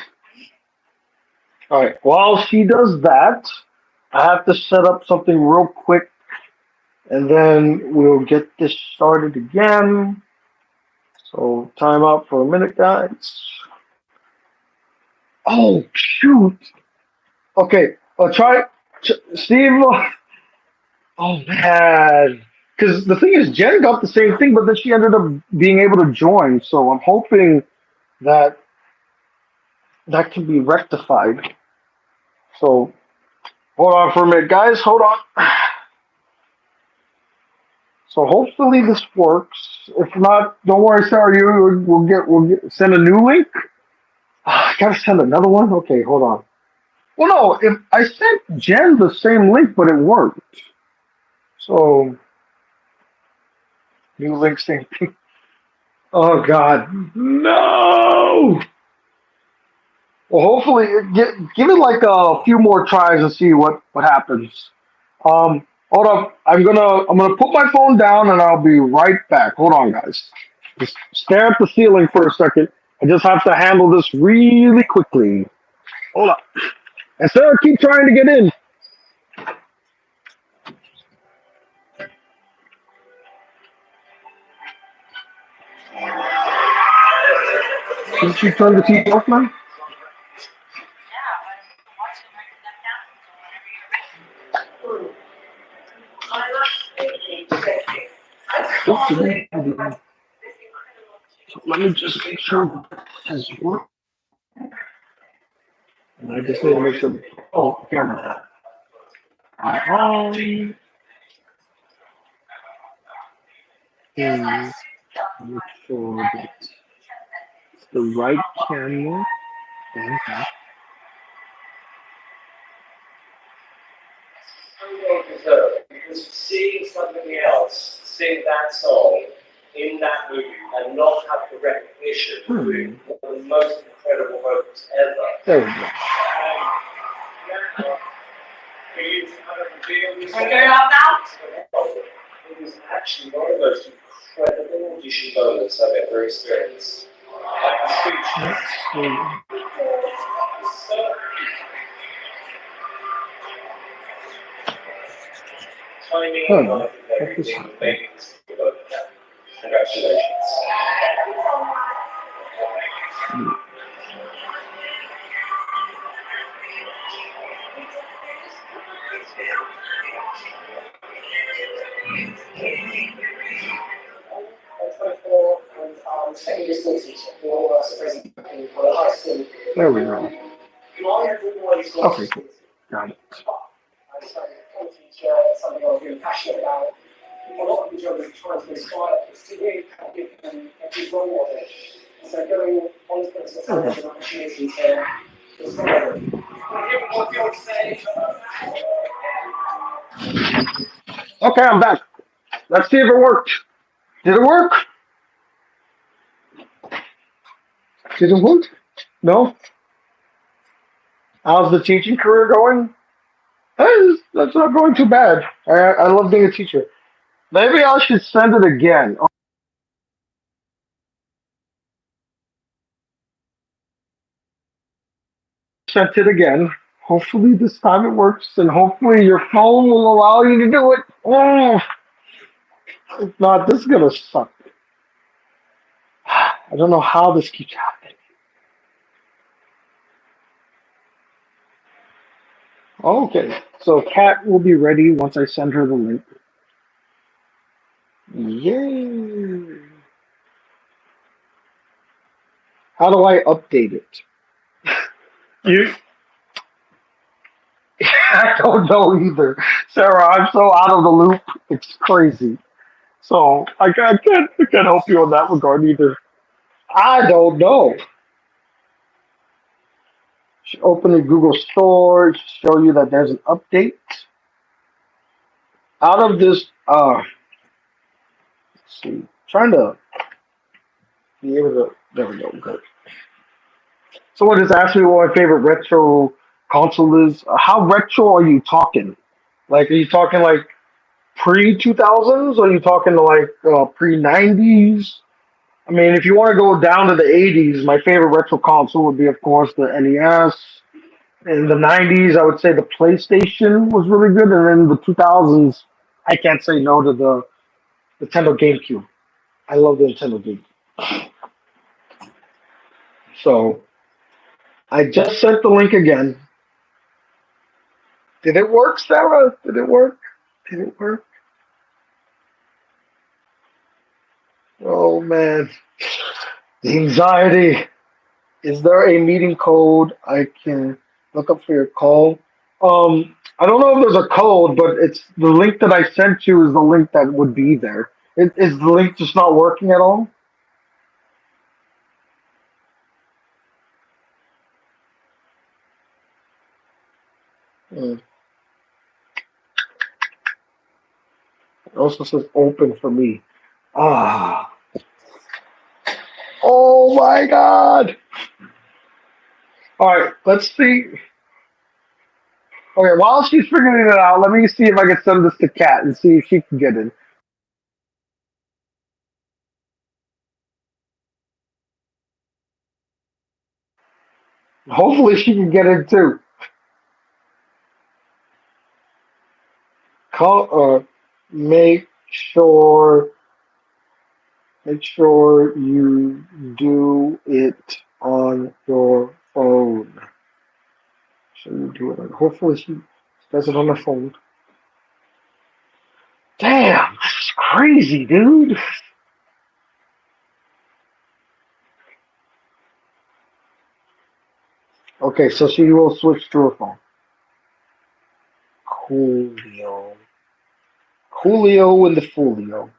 All right. While she does that, I have to set up something real quick, and then we'll get this started again. So time out for a minute, guys. Oh shoot. Okay. I'll try. Steve. Oh man. Because the thing is, Jen got the same thing, but then she ended up being able to join. So I'm hoping that that can be rectified. So hold on for a minute, guys. Hold on. So hopefully this works. If not, don't worry, Sarah. We'll get send a new link. I gotta send another one. Okay, hold on. Well, no, if I sent Jen the same link, but it worked. So new link, same thing. Oh God, no! Well, hopefully, give it like a few more tries and see what happens. Hold up. I'm gonna put my phone down and I'll be right back. Hold on, guys. Just stare at the ceiling for a second. I just have to handle this really quickly. Hold up. And Sarah, keep trying to get in. Did she turn the TV off now? Let me just make sure that has worked. And I just need to make sure. Oh, camera. On. Make sure that it's the right camera. And because seeing something else, sing that song in that movie and not have the recognition of doing one of the most incredible vocals ever. there we go. For you to have a reveal this it was actually one of those incredible audition moments I've ever experienced. Like a speech. So timing and everything made this work. Congratulations. There we go. Okay, cool. Got it. I decided to teach something I was really passionate about. A lot of the job is trying to inspire is to really kind of give them a good role model. So going on to this is an opportunity to inspire them. What do you want to say? Okay, I'm back. Let's see if it worked. Did it work? Did it work? No? How's the teaching career going? That's not going too bad. I love being a teacher. Maybe I should send it again. Sent it again. Hopefully this time it works, and hopefully your phone will allow you to do it. Oh, if not, this is gonna suck. I don't know how this keeps happening. Okay, so Kat will be ready once I send her the link. Yay! How do I update it? You, I don't know either, Sarah. I'm so out of the loop. It's crazy. So I can't help you in that regard either. I don't know. Open the Google Store, show you that there's an update. Out of this, let's see, trying to be able to. There we go. Good. Someone just asked me what my favorite retro console is. How retro are you talking? Like, are you talking like pre 2000s? Or are you talking to like pre 90s? I mean, if you want to go down to the 80s, my favorite retro console would be, of course, the NES. In the 90s, I would say the PlayStation was really good. And in the 2000s, I can't say no to the Nintendo GameCube. I love the Nintendo GameCube. So I just sent the link again. Did it work, Sarah? Did it work? Did it work? Oh man, the anxiety. Is there a meeting code I can look up for your call? I don't know if there's a code, but it's the link that I sent you is the link that would be there. Is the link just not working at all? Hmm. It also says open for me. Ah. Oh my god. All right, let's see. Okay, while she's figuring it out, let me see if I can send this to Kat and see if she can get in. Hopefully she can get in too. Call make sure make sure you do it on your phone. So you do it on hopefully she does it on the phone. Damn, this is crazy, dude. Okay, so she will switch to her phone. Coolio. Coolio and the Foolio.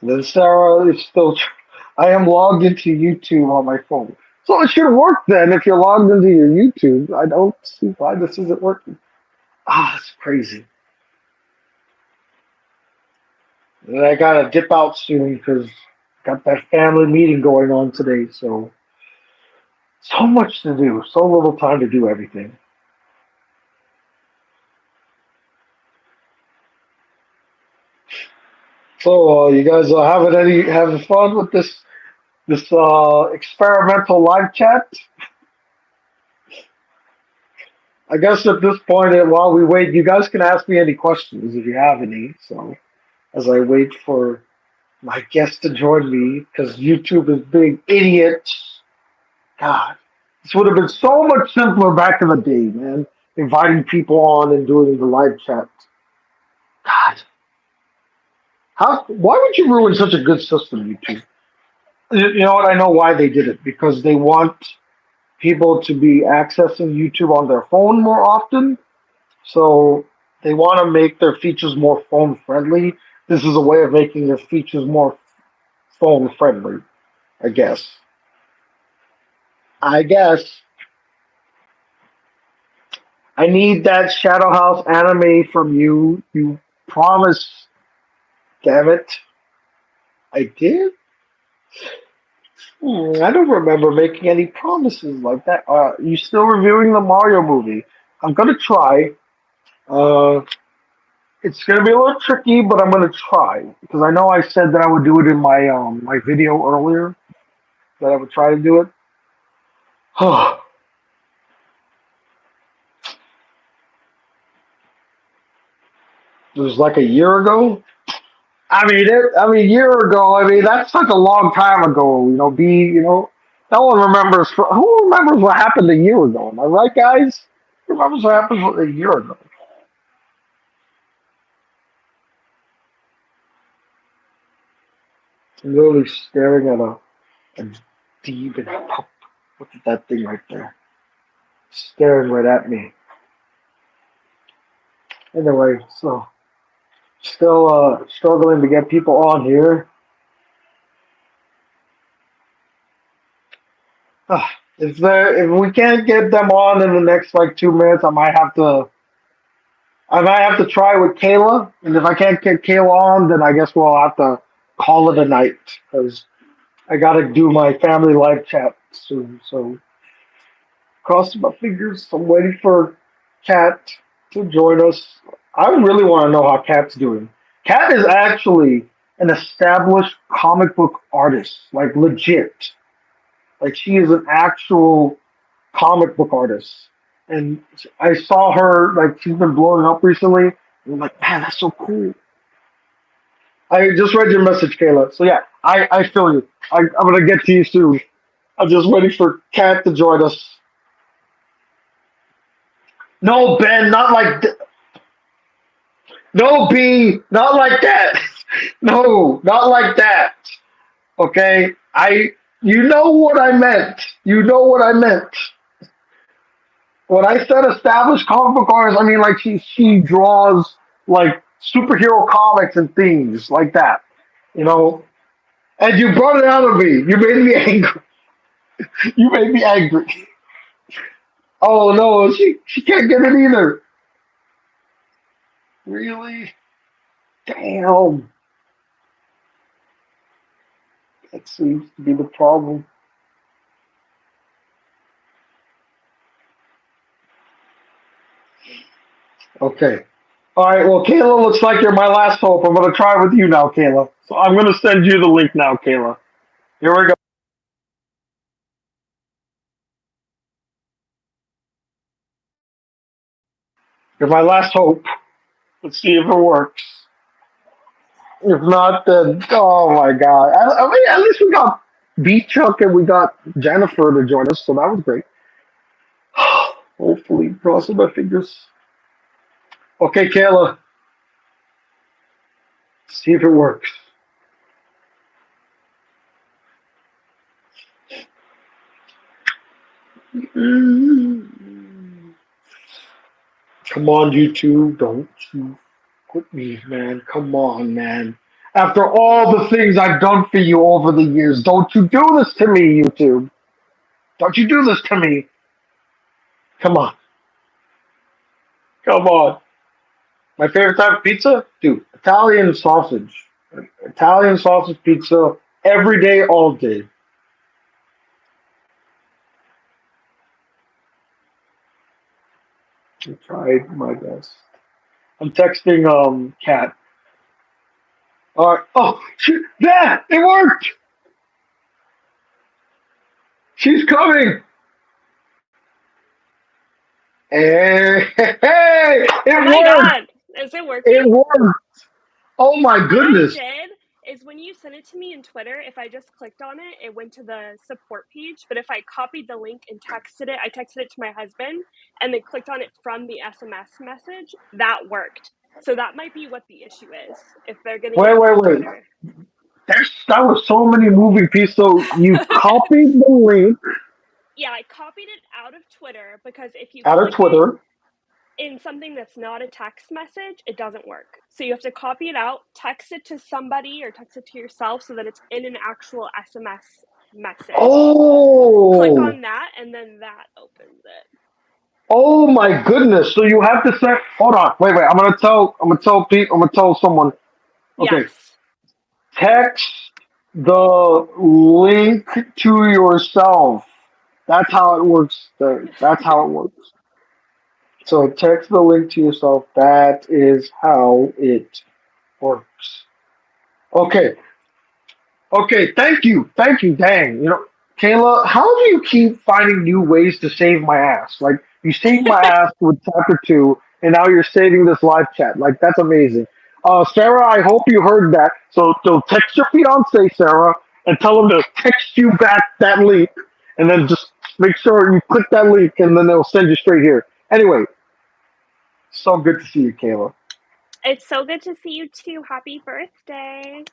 And then Sarah is still. I am logged into YouTube on my phone. So it should work then if you're logged into your YouTube. I don't see why this isn't working. Ah, it's crazy. And I gotta dip out soon because got that family meeting going on today. So much to do, so little time to do everything. So you guys having fun with this experimental live chat? I guess at this point, while we wait, you guys can ask me any questions if you have any. So as I wait for my guest to join me, because YouTube is being idiots. God, this would have been so much simpler back in the day, man. Inviting people on and doing the live chat. God, how? Why would you ruin such a good system, YouTube? You know what? I know why they did it because they want people to be accessing YouTube on their phone more often. So they want to make their features more phone friendly. This is a way of making their features more phone friendly, I guess. I guess I need that Shadow House anime from you. You promised. Damn it. I did? I don't remember making any promises like that. You still reviewing the Mario movie? I'm gonna try. Uh, it's gonna be a little tricky, but I'm gonna try because I know I said that I would do it in my video earlier. That I would try to do it. It was like a year ago. A year ago. I mean, that's such a long time ago. No one remembers. Who remembers what happened a year ago? Am I right, guys? Who remembers what happened a year ago? I'm literally staring at a demon pup. Look at that thing right there, staring right at me. Anyway, so still struggling to get people on here. If we can't get them on in the next like 2 minutes, I might have to try with Kayla, and if I can't get Kayla on, then I guess we'll have to call it a night because I gotta do my family live chat soon. So crossing my fingers. I'm waiting for Kat to join us. I really want to know how Kat's doing. Kat is actually an established comic book artist, like legit. Like she is an actual comic book artist. And I saw her like she's been blowing up recently. And I'm like, man, that's so cool. I just read your message, Kayla. So yeah, I feel you. I'm gonna get to you soon. I'm just waiting for Kat to join us. No, Ben, not like no, B, not like that. No, not like that. Okay, you know what I meant. You know what I meant. When I said established comic book artist, I mean like she draws like superhero comics and things like that. You know, and you brought it out of me. You made me angry. You made me angry. Oh no, she can't get it either. Really? Damn. That seems to be the problem. Okay. All right. Well, Kayla, looks like you're my last hope. I'm gonna try with you now, Kayla. So I'm gonna send you the link now, Kayla. Here we go. You're my last hope. Let's see if it works. If not, then oh my god. I mean, at least we got Beat Chuck and we got Jennifer to join us, so that was great. Hopefully, crossing my fingers. Okay, Kayla. See if it works. Come on, YouTube. Don't you quit me, man. Come on, man. After all the things I've done for you over the years, don't you do this to me, YouTube. Don't you do this to me. Come on. Come on. My favorite type of pizza? Dude, Italian sausage. Italian sausage pizza every day, all day. I tried my best. I'm texting Kat. Alright. Oh shit, that it worked! She's coming! Hey, Oh it my worked! god, is it working? It worked! Oh So my what I goodness! did is when you sent it to me in Twitter, if I just clicked on it, it went to the support page. But if I copied the link and texted it, I texted it to my husband and then clicked on it from the SMS message, that worked. So that might be what the issue is, if they're getting Wait, it wait, from wait. Twitter. That was so many moving pieces. So you copied the link Yeah, I copied it out of Twitter because if you out of click it Twitter. in something that's not a text message, it doesn't work. So you have to copy it out, text it to somebody or text it to yourself so that it's in an actual SMS message. Click Oh, on that and then that opens it. oh my goodness! So you have to say, hold on, wait. I'm gonna tell Pete. I'm gonna tell someone. Okay, Yes. text the link to yourself. That's how it works. That's how it works. So text the link to yourself. That is how it works. Okay. Okay. Thank you. Dang. You know, Kayla, how do you keep finding new ways to save my ass? Like you saved my ass with chapter two, and now you're saving this live chat. Like that's amazing. Sarah, I hope you heard that. So text your fiance, Sarah, and tell him to text you back that link, and then just make sure you click that link, and then they'll send you straight here. Anyway, so good to see you, Kayla. It's so good to see you too. Happy birthday.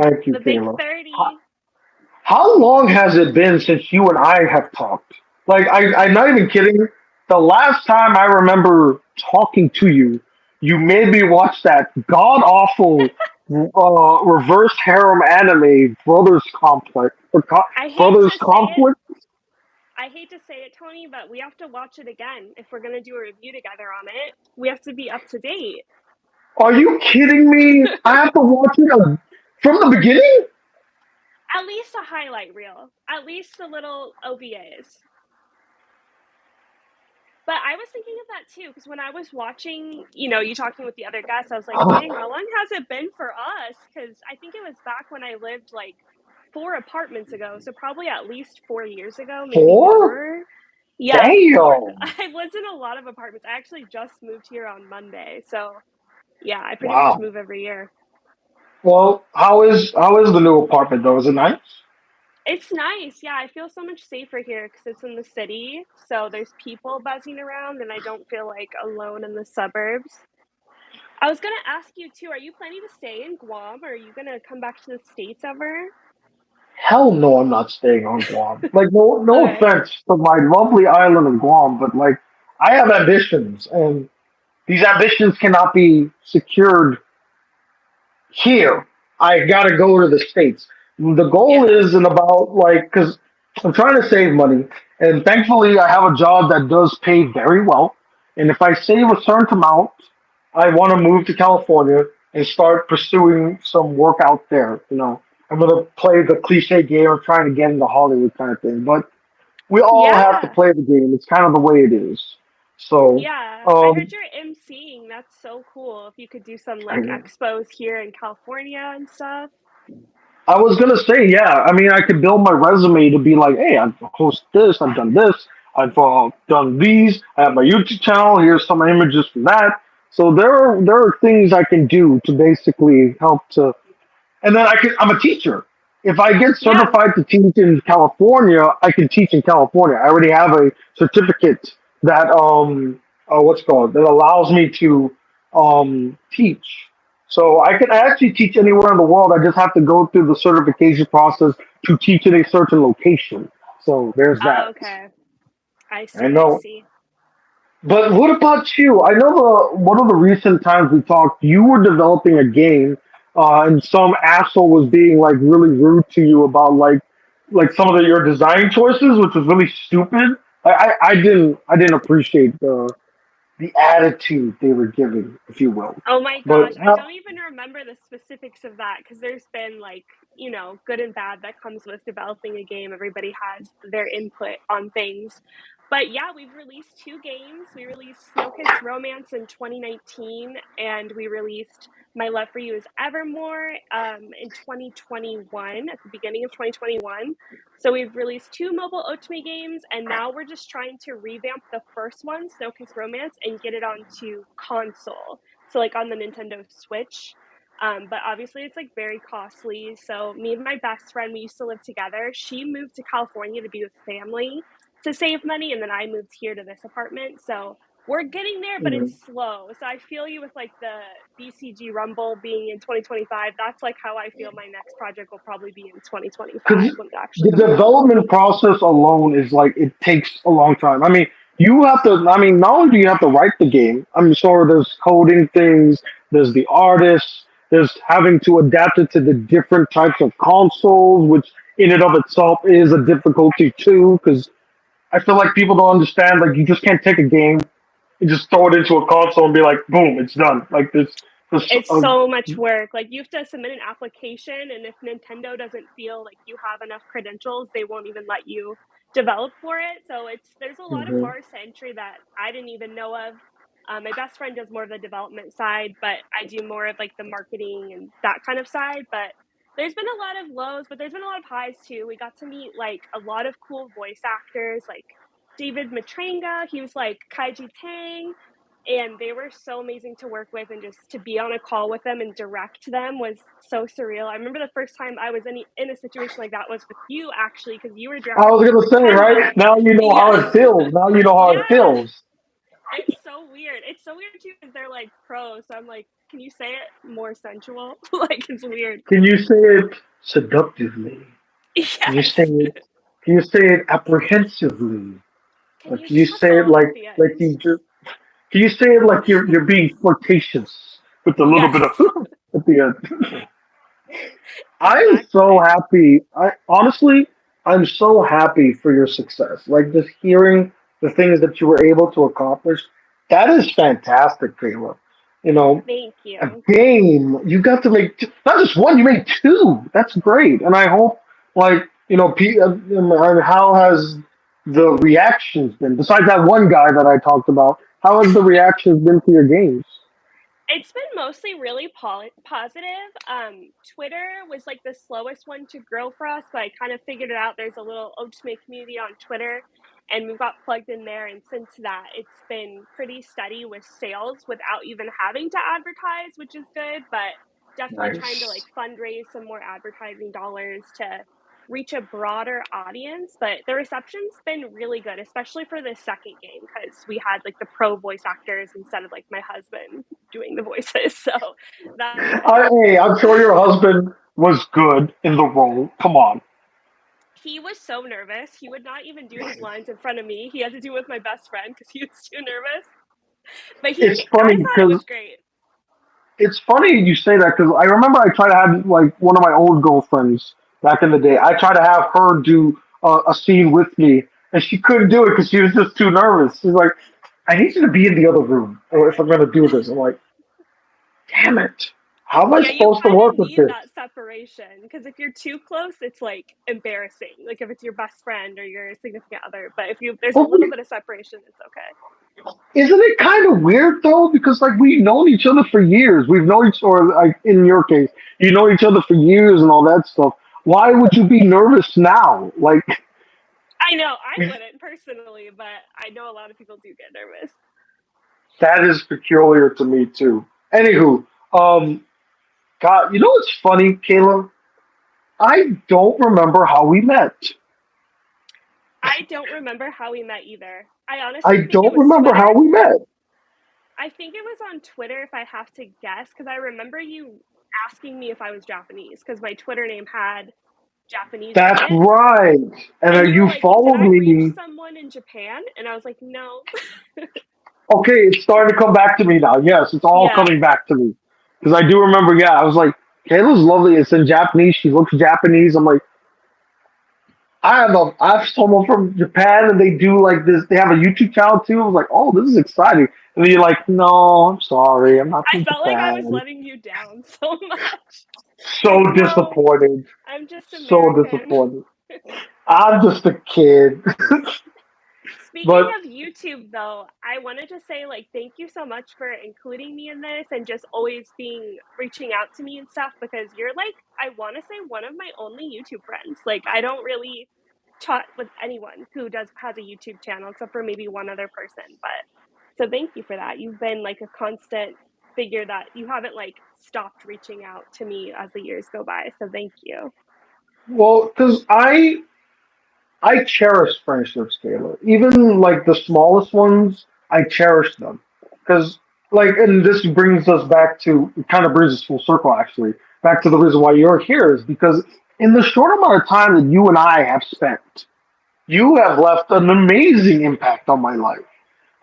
Thank you, The big Kayla. How, 30. how long has it been since you and I have talked? Like, I'm not even kidding. The last time I remember talking to you, you made me watch that god awful reverse harem anime, Brothers Complex. I hate Brothers to say it. Conflict? I hate to say it, Tony, but we have to watch it again if we're going to do a review together on it. We have to be up to date. Are you kidding me? I have to watch it from the beginning? At least a highlight reel. At least the little OVAs. But I was thinking of that too, because when I was watching, you talking with the other guests, I was like, dang, how long has it been for us? Because I think it was back when I lived like 4 apartments ago. So probably at least 4 years ago, maybe Four? more. Yeah, four. Damn. I've lived in a lot of apartments. I actually just moved here on Monday. So yeah, I pretty much Wow. move every year. Well, how is the new apartment though? Is it nice? It's nice. Yeah, I feel so much safer here because it's in the city. So there's people buzzing around, and I don't feel like alone in the suburbs. I was gonna ask you too, are you planning to stay in Guam or are you gonna come back to the States ever? Hell no, I'm not staying on Guam. Like, no Okay. offense to my lovely island of Guam, but like, I have ambitions, and these ambitions cannot be secured here. I gotta go to the States. The goal Yeah. is in about like, because I'm trying to save money, and thankfully I have a job that does pay very well. And if I save a certain amount, I want to move to California and start pursuing some work out there. I'm gonna play the cliche game of trying to get into Hollywood kind of thing, but we all have to Yeah. play the game. It's kind of the way it is. So, Yeah. I heard um, you're emceeing. That's so cool. If you could do some I like expos here in California and stuff. I was gonna say, yeah. I mean, I could build my resume to be like, hey, I've hosted this, I've done this, I've done these. I have my YouTube channel. Here's some images from that. So there are things I can do to basically help to, and then I'm a teacher. If I get Yeah. certified to teach in California, I can teach in California. I already have a certificate that what's it called, that allows me to teach. So I can actually teach anywhere in the world. I just have to go through the certification process to teach in a certain location. So there's Oh, that. okay. I I see. I know. see. But what about you? I know the one of the recent times we talked, you were developing a game, and some asshole was being like really rude to you about like some of your design choices, which was really stupid. I didn't appreciate the attitude they were giving, if you will. Oh my But gosh, I don't even remember the specifics of that because there's been like, good and bad that comes with developing a game. Everybody has their input on things. But yeah, we've released two games. We released Snow Kiss Romance in 2019, and we released My Love for You is Evermore in 2021, at the beginning of 2021. So we've released two mobile Otome games, and now we're just trying to revamp the first one, Snow Kiss Romance, and get it onto console. So like on the Nintendo Switch. But obviously it's like very costly. So me and my best friend, we used to live together. She moved to California to be with family to save money, and then I moved here to this apartment. So we're getting there, but Mhm. it's slow. So I feel you with like the BCG Rumble being in 2025. That's like how I feel my next project will probably be in 2025 Because when it actually the comes out. development process alone is like it takes a long time. I mean, you have to. I mean, not only do you have to write the game. I'm sure there's coding things. There's the artists. There's having to adapt it to the different types of consoles, which in and of itself is a difficulty too. Because I feel like people don't understand. Like you just can't take a game and just throw it into a console and be like, boom, it's done. Like this. It's so much work. Like you have to submit an application, and if Nintendo doesn't feel like you have enough credentials, they won't even let you develop for it. So there's a lot of Mhm. bars to entry that I didn't even know of. My best friend does more of the development side, but I do more of like the marketing and that kind of side. But there's been a lot of lows, but there's been a lot of highs too. We got to meet like a lot of cool voice actors, like David Matranga. He was like Kaiji Tang, and they were so amazing to work with, and just to be on a call with them and direct them was so surreal. I remember the first time I was in a situation like that was with you actually, because you were I was directing gonna say, right Nintendo. now you know how Yeah. it feels. Now you know how it Yeah, feels. it's so weird. It's so weird too because they're like pros, so I'm like, can you say it more sensual? Like it's weird. Can you say it seductively? Can you say Yes. it? Can you say it apprehensively? Can Or you can you say it chuckle at the like end? you just? Can you say it like you're being flirtatious with a little Yes. bit of at the end? I'm so Exactly. happy. I honestly, I'm so happy for your success. Like just hearing the things that you were able to accomplish. That is fantastic, Kayla. You know, Thank a you. game. You got to make not just one. You made two. That's great. And I hope, like how has the reactions been? Besides that one guy that I talked about, how has the reactions been to your games? It's been mostly really positive. Twitter was like the slowest one to grow for us, but I kind of figured it out. There's a little Ultimate community on Twitter, and we've got plugged in there. And since that, it's been pretty steady with sales without even having to advertise, which is good. But definitely trying to like Nice. fundraise some more advertising dollars to reach a broader audience, but the reception's been really good, especially for the second game, because we had like the pro voice actors instead of like my husband doing the voices. So that Hey, I'm sure your husband was good in the role. Come on. he was so nervous. He would not even do his lines in front of me. He had to do it with my best friend because he was too nervous. But It's I funny thought it was because great. it's funny you say that because I remember I tried to have like one of my old girlfriends back in the day. I tried to have her do a scene with me, and she couldn't do it because she was just too nervous. She's like, "I need you to be in the other room, or if I'm gonna do this." I'm like, "Damn it! How am I Yeah, you supposed to kind work of with need this?" that separation because if you're too close, it's like embarrassing. Like if it's your best friend or your significant other. But if there's a But little bit of separation, it's okay. isn't it kind of weird though? Because like we've known each other for years. We've known each, or like in your case, you know each other for years and all that stuff. Why would you be nervous now? Like I know I wouldn't personally, but I know a lot of people do get nervous. that is peculiar to me too. Anywho, God, you know what's funny, Kayla? I don't remember how we met. I don't remember how we met either. I I honestly think it don't was remember Twitter. how we met. I think it was on Twitter if I have to guess, because I remember you asking me if I was Japanese, because my Twitter name had Japanese in That's it. right. And And you were you like, did followed I reach me. someone in Japan? And I was like, no. Okay, it's starting to come back to me now. Yes, it's all Yeah. coming back to me. Because I do remember, yeah, I was like, Kayla's lovely. It's in Japanese. She looks Japanese. I'm like, I have someone from Japan and they do like this. They have a YouTube channel too. I was like, oh, this is exciting. And then you're like, no, I'm sorry. I'm not I from felt like I was Japan. letting you down so much. So Like, no, disappointed. I'm just So American. disappointed. I'm just a kid. Speaking But of YouTube, though, I wanted to say, like, thank you so much for including me in this and just always reaching out to me and stuff because you're, like, I want to say one of my only YouTube friends. Like, I don't really chat with anyone who has a YouTube channel except for maybe one other person. But so thank you for that. You've been, like, a constant figure that you haven't, like, stopped reaching out to me as the years go by. So thank you. well, because I cherish friendships, Taylor. Even like the smallest ones, I cherish them. Because, like, and this brings us back to, it kind of brings us full circle, actually, back to the reason why you're here is because in the short amount of time that you and I have spent, you have left an amazing impact on my life.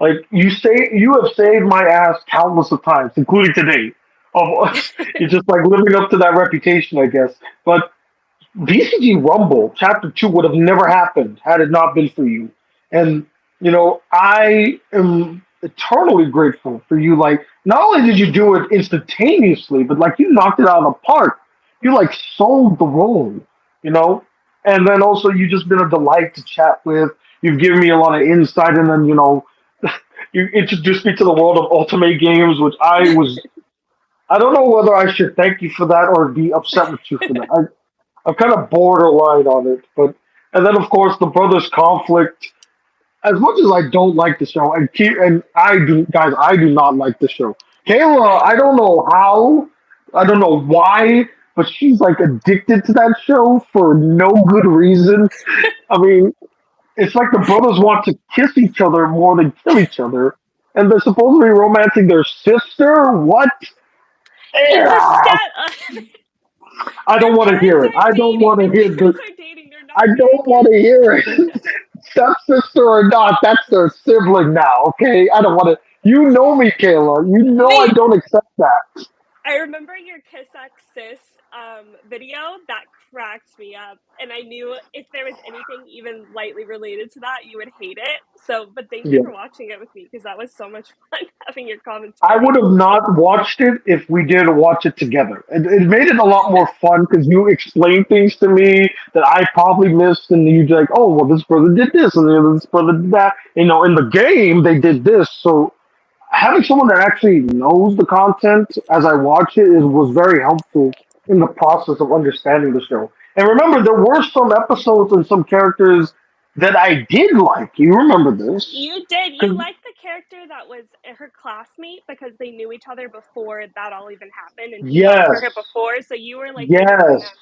Like, you have saved my ass countless of times, including today. Of you're just like living up to that reputation, I guess. But BCG Rumble Chapter 2 would have never happened had it not been for you. And, I am eternally grateful for you. Like, not only did you do it instantaneously, but like you knocked it out of the park. You like sold the role, you know? And then also you just been a delight to chat with. You've given me a lot of insight and then, you introduced me to the world of Ultimate Games, which I don't know whether I should thank you for that or be upset with you for that. I'm kind of borderline on it, but and then of course the brothers' conflict. As much as I don't like the show, and I do, guys, I do not like the show. Kayla, I don't know how, I don't know why, but she's like addicted to that show for no good reason. I mean, it's like the brothers want to kiss each other more than kill each other, and they're supposed to be romancing their sister. What? It's a Yeah. step. I Their don't want to parents hear it. are I don't dating. want Their to hear this. parents are dating. They're I not don't married want to hear yet. it. Stepsister or not, that's their sibling now, okay? I don't want to. You know me, Kayla. You know I Wait, don't accept that. I remember your Kiss X Sis video. That cracks me up. And I knew if there was anything even lightly related to that, you would hate it. So, but thank you Yeah. for watching it with me because that was so much fun having your I would commentary. have not watched it if we didn't watch it together. It made it a lot more fun because you explained things to me that I probably missed, and you'd be like, "Oh, well, this brother did this, and this brother did that." In the game they did this, so having someone that actually knows the content as I watch it was very helpful in the process of understanding the show. And remember, there were some episodes and some characters that I did like. You remember this? You did. You 'Cause- liked the character that was her classmate because they knew each other before that all even happened and he got for yes, her before. So you were like rooting for yes. him.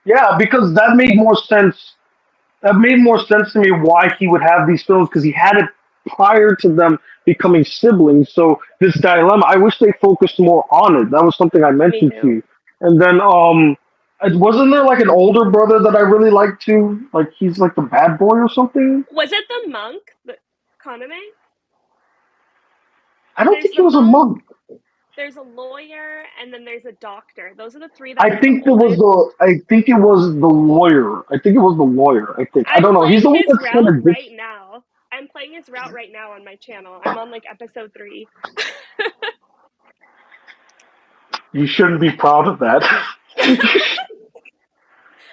Yeah, because that made more sense. That made more sense to me why he would have these films because he had it prior to them becoming siblings. So this dilemma, I wish they focused more on it. That was something I Me mentioned to too. you. And then, wasn't there like an older brother that I really liked too? Like he's like the bad boy or something. Was it the monk, the Kaname? I don't There's think he the was a monk, monk. there's a lawyer, and then there's a doctor. Those are the three that I are the think it was oldest. the. I think it was the lawyer. I think it was the lawyer. I think I I'm don't know. He's playing the one his that's kind route of. right now. I'm playing his route right now on my channel. I'm on like episode 3. You shouldn't be proud of that.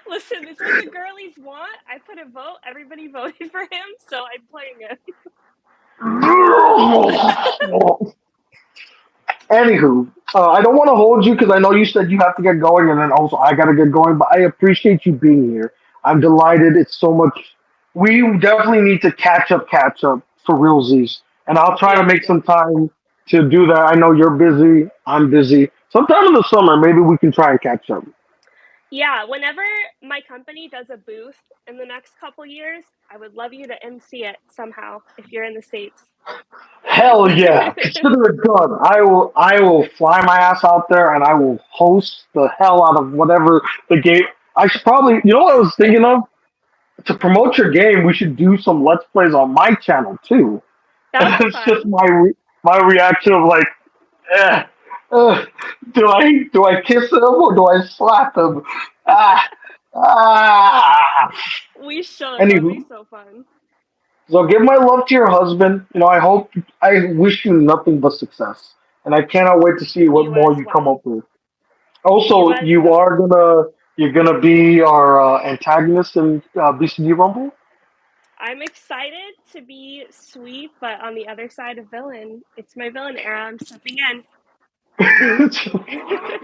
Listen, it's what the girlies want. I put a vote. Everybody voted for him, so I'm playing it. Anywho, I don't want to hold you because I know you said you have to get going, and then also I got to get going. But I appreciate you being here. I'm delighted. It's so much. We definitely need to catch up for realsies, and I'll try to Yep, make some yep. time to do that. I know you're busy. I'm busy. Sometime in the summer, maybe we can try and catch up. Yeah, whenever my company does a booth in the next couple years, I would love you to MC it somehow if you're in the States. Hell yeah! Consider it done. I will fly my ass out there and I will host the hell out of whatever the game. I should probably, you know what I was thinking of? To promote your game, we should do some let's plays on my channel too. That And would be it's just fun. my reaction of like, eh, uh, do I kiss him or do I slap him? Ah, ah. We should. That'd be Anywho, so fun. so give my love to your husband. You know, I wish you nothing but success, and I cannot wait to see what You more as you come well. up with. You Also, as well. you're gonna be our antagonist in BCG Rumble. I'm excited to be sweet, but on the other side of villain. It's my villain era. I'm stepping in.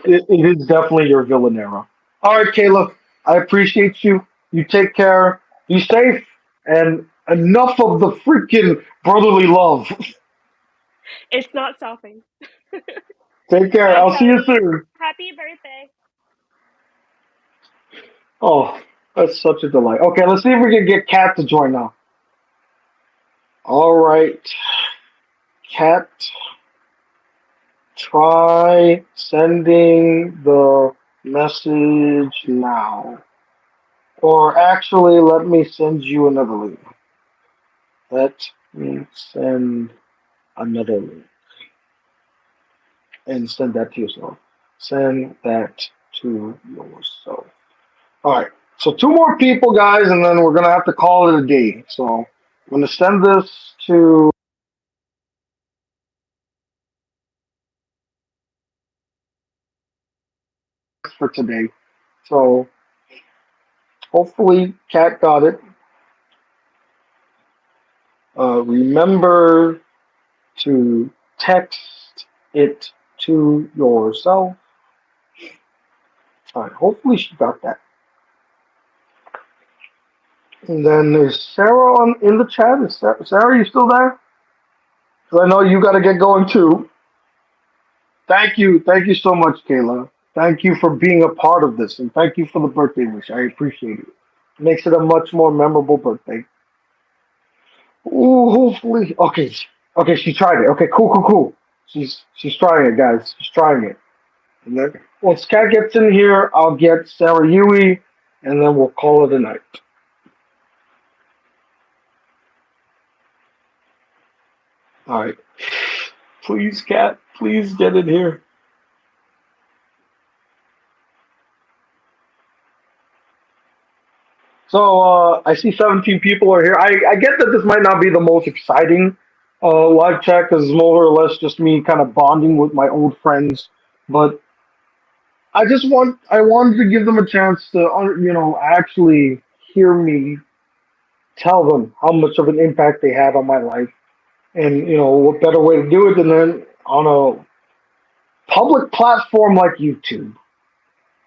It is definitely your villain era. All right, Kayla, I appreciate you. You take care. Be safe, and enough of the freaking brotherly love. It's not stopping. Take care. Bye, I'll see you Kelly. soon. Happy birthday. Oh, that's such a delight. Okay, let's see if we can get Kat to join now. All right, Kat, try sending the message now. Or actually, let me send you another link. Let me send another link and send that to yourself. Send that to yourself. All right. So two more people, guys, and then we're gonna have to call it a day. So I'm gonna send this to for today. So hopefully, Kat got it. Remember to text it to yourself. All right. Hopefully, she got that. And then is Sarah in the chat? Is Sarah, you still there? Because I know you got to get going too. Thank you so much, Kayla. Thank you for being a part of this, and thank you for the birthday wish. I appreciate it. Makes it a much more memorable birthday. Ooh, hopefully. Okay, okay, she tried it. Okay, cool. She's trying it, guys. She's trying it. And then once Kat gets in here, I'll get Sarah Yui, and then we'll call it a night. All right. Please, Kat, please get in here. So I see 17 people are here. I get that this might not be the most exciting live chat because it's more or less just me kind of bonding with my old friends. But I wanted to give them a chance to actually hear me tell them how much of an impact they had on my life, and what better way to do it than then on a public platform like YouTube.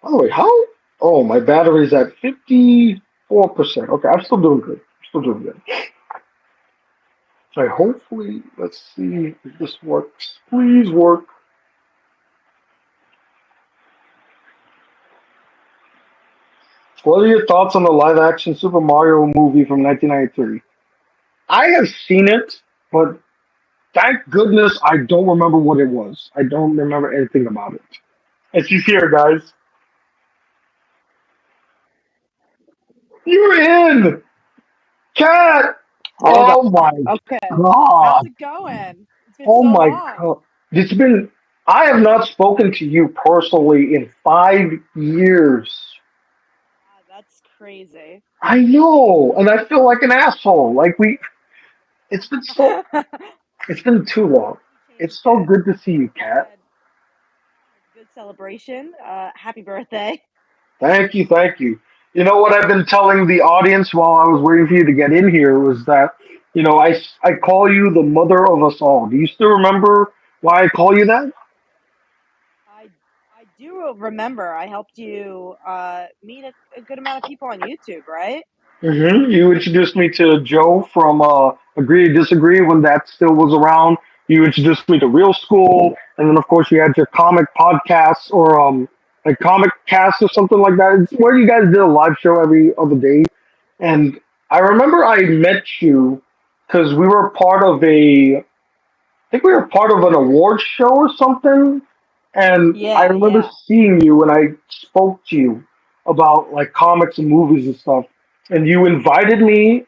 By the way, how? Oh, my battery's at 54%. Okay, I'm still doing good. I'm still doing good. So hopefully, let's see if this works. Please work. What are your thoughts on the live action Super Mario movie from 1993? I have seen it, but thank goodness I don't remember what it was. I don't remember anything about it. And she's here, guys. You're in! Cat! Hold on. Oh my Okay. How's god. it going? It's been Oh so my long. god. It's been. I have not spoken to you personally in 5 years. That's crazy. I know, and I feel like an asshole. Like we, it's been so, it's been too long. We It's changed so it. good to see you, We Kat. had a good celebration. Happy birthday. Thank you, thank you. You know what I've been telling the audience while I was waiting for you to get in here was that, I call you the mother of us all. Do you still remember why I call you that? I I do remember I helped you meet a good amount of people on YouTube, right? You introduced me to Joe from Agree to Disagree when that still was around. You introduced me to Real School, and then of course you had your comic podcasts or like comic cast or something like that. It's where you guys did a live show every other day. And I remember I met you because we were part of I think we were part of an award show or something. And I Yeah, remember yeah. seeing you and I spoke to you about like comics and movies and stuff. And you invited me,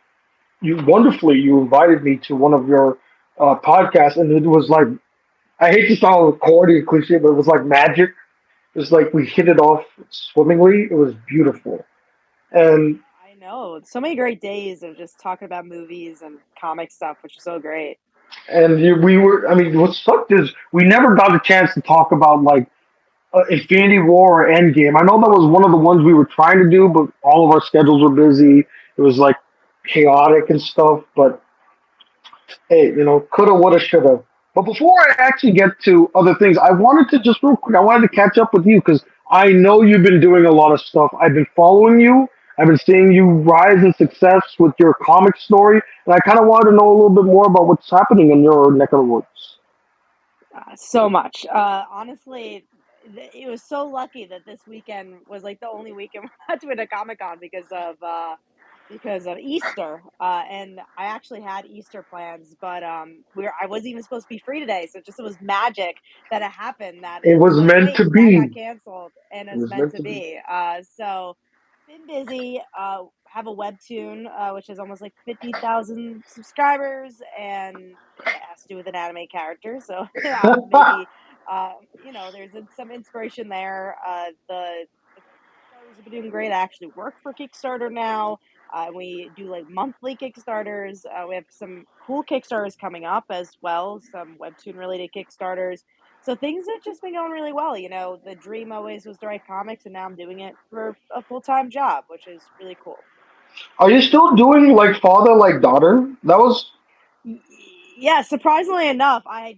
you invited me to one of your podcasts. And it was like, I hate to sound corny and cliche, but it was like magic. It was like we hit it off swimmingly. It was beautiful. And I know. So many great days of just talking about movies and comic stuff, which is so great. we were, I mean, what sucked is we never got a chance to talk about like Infinity War or Endgame. I know that was one of the ones we were trying to do, but all of our schedules were busy. It was like chaotic and stuff. But hey, coulda, woulda, shoulda. But before I actually get to other things, I wanted to just real quick. I wanted to catch up with you because I know you've been doing a lot of stuff. I've been following you. I've been seeing you rise in success with your comic story, and I kind of wanted to know a little bit more about what's happening in your neck of the woods. So much. Honestly, it was so lucky that this weekend was like the only weekend we had to win a Comic Con because of Easter. And I actually had Easter plans, but I wasn't even supposed to be free today, so it was magic that it happened. That It it was was like, meant to wait, that got be. canceled, and It it's was meant meant to to be. be. So been busy. Have a webtoon, which is almost like 50,000 subscribers, and it has to do with an anime character. So maybe there's some inspiration there. The Kickstarters have been doing great. I actually work for Kickstarter now. We do like monthly Kickstarters. We have some cool Kickstarters coming up as well, some webtoon related Kickstarters. So things have just been going really well. The dream always was to write comics, and now I'm doing it for a full time job, which is really cool. Are you still doing like father like daughter? That was Y- Yeah, surprisingly enough, I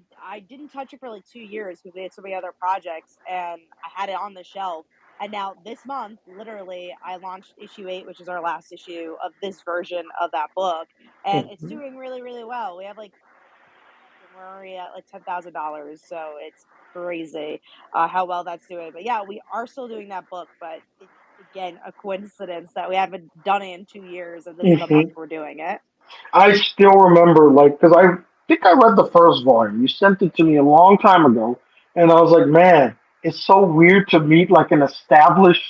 didn't touch it for like 2 years because we had so many other projects, and I had it on the shelf. And now this month, literally, I launched issue 8, which is our last issue of this version of that book, and it's doing really, really well. We have like 3 weeks left, and we're already at like $10,000, so it's crazy how well that's doing. But yeah, we are still doing that book, but it's again a coincidence that we haven't done it in 2 years, and this is the month Mhm. we're doing it. I still remember, like, because I think I read the first volume. You sent it to me a long time ago, and I was like, man, it's so weird to meet like an established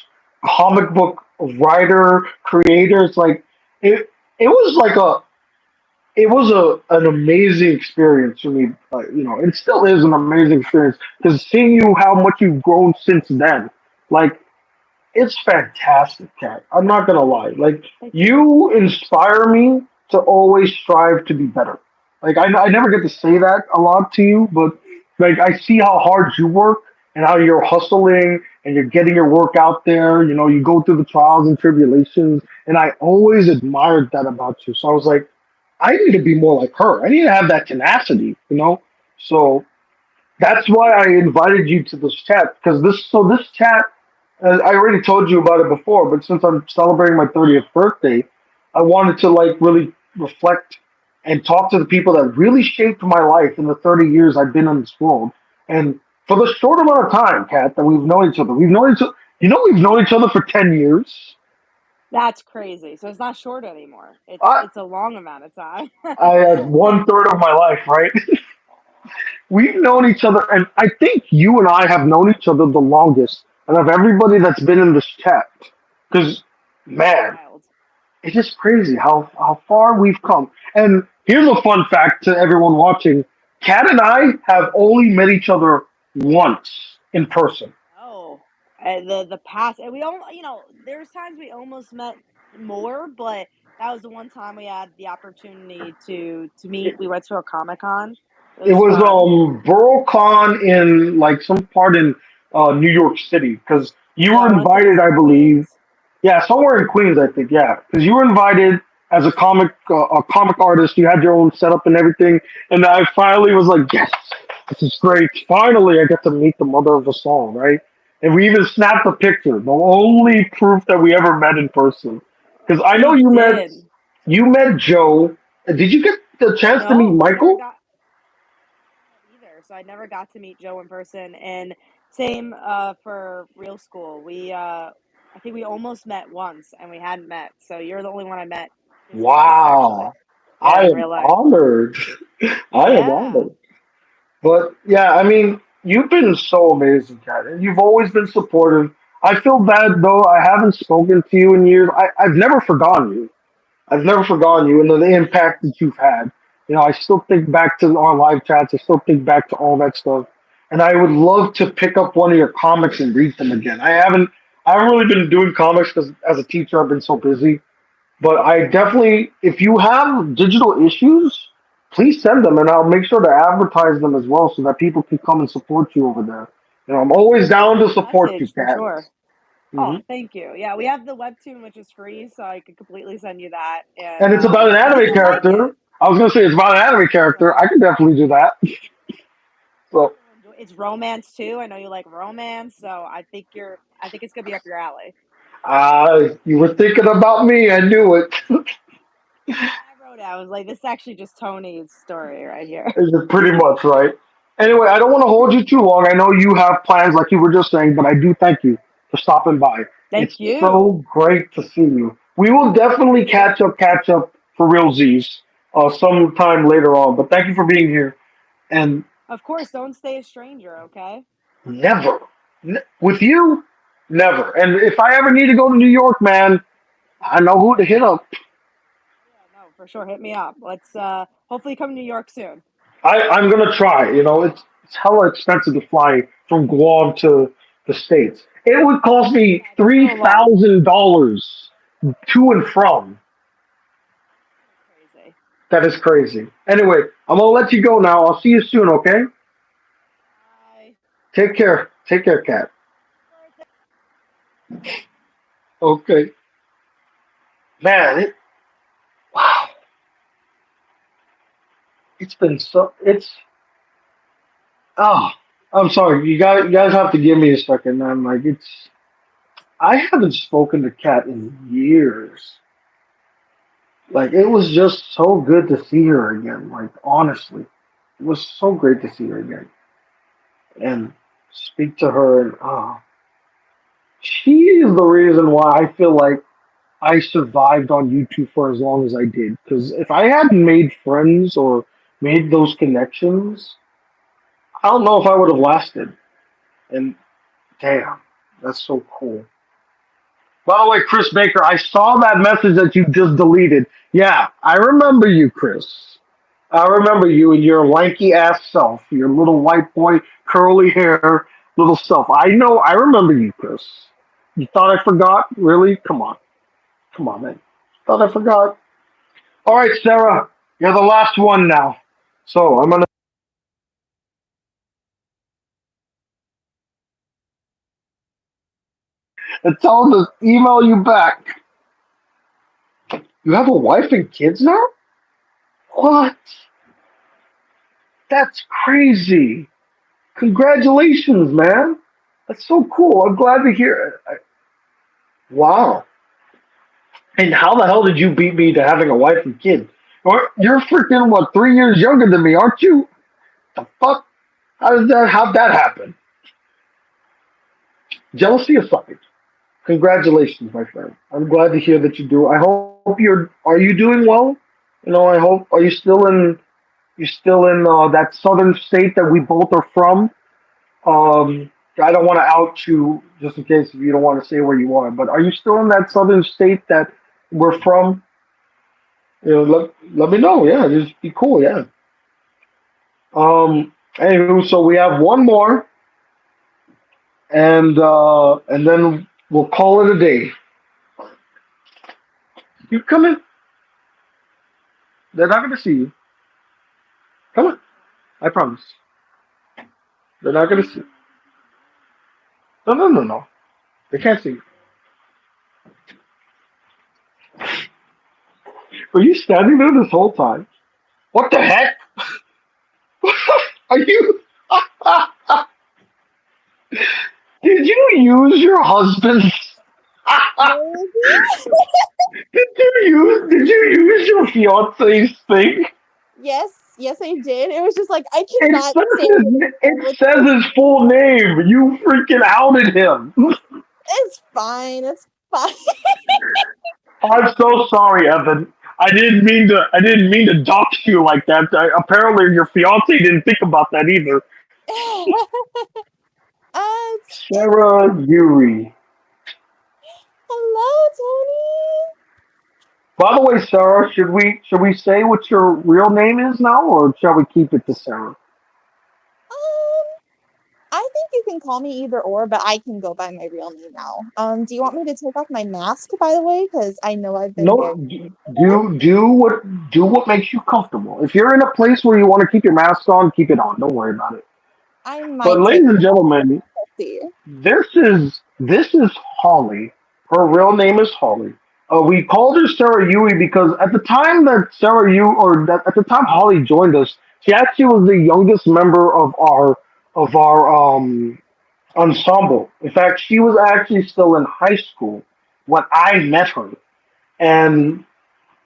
comic book writer, creator. It's like it was like it was an amazing experience for me. It still is an amazing experience because seeing you how much you've grown since then, like it's fantastic, Kat. I'm not gonna lie. Like Thank you. you inspire me to always strive to be better. Like I never get to say that a lot to you, but like I see how hard you work and how you're hustling and you're getting your work out there. You go through the trials and tribulations, and I always admired that about you. So I was like, I need to be more like her. I need to have that tenacity. So that's why I invited you to this chat because this chat, I already told you about it before, but since I'm celebrating my 30th birthday, I wanted to like really reflect and talk to the people that really shaped my life in the 30 years I've been in this world. And for the short amount of time, Kat, that we've known each other, we've known each other. We've known each other for 10 years. That's crazy. So it's not short anymore. I It's a long amount of time. I had 1/3 of my life, right? We've known each other, and I think you and I have known each other the longest, and of everybody that's been in this chat. Because, man, Wild. it's just crazy how far we've come. And here's a fun fact to everyone watching: Kat and I have only met each other once in person. Oh, the past, and we all, there's times we almost met more, but that was the one time we had the opportunity to meet. We went to a Comic-Con. It It was was fun. BoroCon in like some part in New York City because you Yeah, were I want to say it was invited, in I believe. Queens. Yeah, somewhere in Queens, I think. Yeah, because you were invited as a comic artist. You had your own setup and everything, and I finally was like, yes, this is great. Finally, I get to meet the mother of the song, right? And we even snapped a picture. The only proof that we ever met in person. Because I know We did. you met Joe. Did you get the chance to meet No, I never Michael? got either. So I never got to meet Joe in person. And same for Real School. I think we almost met once and we hadn't met. So you're the only one I met physically, actually. Wow. Yeah, I in am real life. honored. I am Yeah. honored. But yeah, I mean, you've been so amazing, Kat. And you've always been supportive. I feel bad though. I haven't spoken to you in years. I've never forgotten you. I've never forgotten you and the impact that you've had. You know, I still think back to our live chats. I still think back to all that stuff. And I would love to pick up one of your comics and read them again. I haven't really been doing comics because as a teacher, I've been so busy. But I definitely, if you have digital issues, please send them, and I'll make sure to advertise them as well, so that people can come and support you over there. You know, I'm always down to support you, Message for Kat. sure. Hmm. Oh, thank you. Yeah, we have the webtoon, which is free, so I could completely send you that. And And it's about an I think anime you'll like it. character. I was gonna say it's about an anime character. I So can definitely do that. I So, think you'll enjoy. It's romance too. I know you like romance, so I think it's gonna be up your alley. you were thinking about me. I knew it. I wrote it. I was like, this is actually just Tony's story right here. Is pretty much right. Anyway, I don't want to hold you too long. I know you have plans, like you were just saying, but I do thank you for stopping by. Thank It's you. so great to see you. We will definitely Yeah, catch up for real Z's sometime later on. But thank you for being here. And of course. Don't stay a stranger, okay? never, with you, never. And if I ever need to go to New York, man, I know who to hit up. Yeah, no, for sure. Hit me up. Let's hopefully come to New York soon. I'm gonna try. You know, it's hella expensive to fly from Guam to the States. It would cost me Yeah, it's three so long. thousand dollars to and from. Crazy. That is crazy. Anyway, I'm gonna let you go now. I'll see you soon. Okay. Bye. Take care. Take care, Kat. Birthday. Okay. Man, wow. It's been so. It's. Oh, I'm sorry. You guys have to give me a second, man. Like it's. I haven't spoken to Kat in years. Like it was just so good to see her again. Like honestly, it was so great to see her again and speak to her. And she is the reason why I feel like I survived on YouTube for as long as I did. Because if I hadn't made friends or made those connections, I don't know if I would have lasted. And damn, that's so cool. By the way, Chris Baker, I saw that message that you just deleted. Yeah, I remember you, Chris. I remember you and your lanky ass self, your little white boy, curly hair, little self. I know, I remember you, Chris. You thought I forgot? Really? Come on, man. Thought I forgot. All right, Sarah, you're the last one now. So I'm gonna tell them to email you back. You have a wife and kids now? What? That's crazy. Congratulations, man. That's so cool. I'm glad to hear it. Wow. And how the hell did you beat me to having a wife and kid? Or you're freaking what 3 years younger than me, aren't you? The fuck? How'd that happen? Jealousy or something? Congratulations, my friend. I'm glad to hear that you do. I hope you're. Are you doing well? You know, I hope. Are you still in? You still in that southern state that we both are from? I don't want to out you just in case if you don't want to say where you are. But are you still in that southern state that we're from? You know, let me know. Yeah, just be cool. Yeah. Anywho, so we have one more, and then we'll call it a day. You come in. They're not gonna see you. Come on. I promise. They're not gonna see. No, no, no, no. They can't see. Were you standing there this whole time? What the heck? Are you? Did you use your husband's? Maybe. Did you use your fiance's thing? Yes, yes, I did. It was just like I It cannot says say it with says his full name. You freaking outed him. it's fine. It's fine. I'm so sorry, Evan. I didn't mean to dox you like that. Apparently, your fiance didn't think about that either. It's Sarah Yuri. hello, Tony. By the way, Sarah, should we say what your real name is now, or shall we keep it to Sarah? Um, I think you can call me either or, but I can go by my real name now. Do you want me to take off my mask, by the way? Because I know I've been No, very. do what makes you comfortable. If you're in a place where you want to keep your mask on, keep it on. Don't worry about it. I But might take ladies and it off. gentlemen, Let's see. this is Holly. Her real name is Holly. We called her Sarah Yui because at the time that at the time Holly joined us, she actually was the youngest member of our ensemble. In fact, she was actually still in high school when I met her. And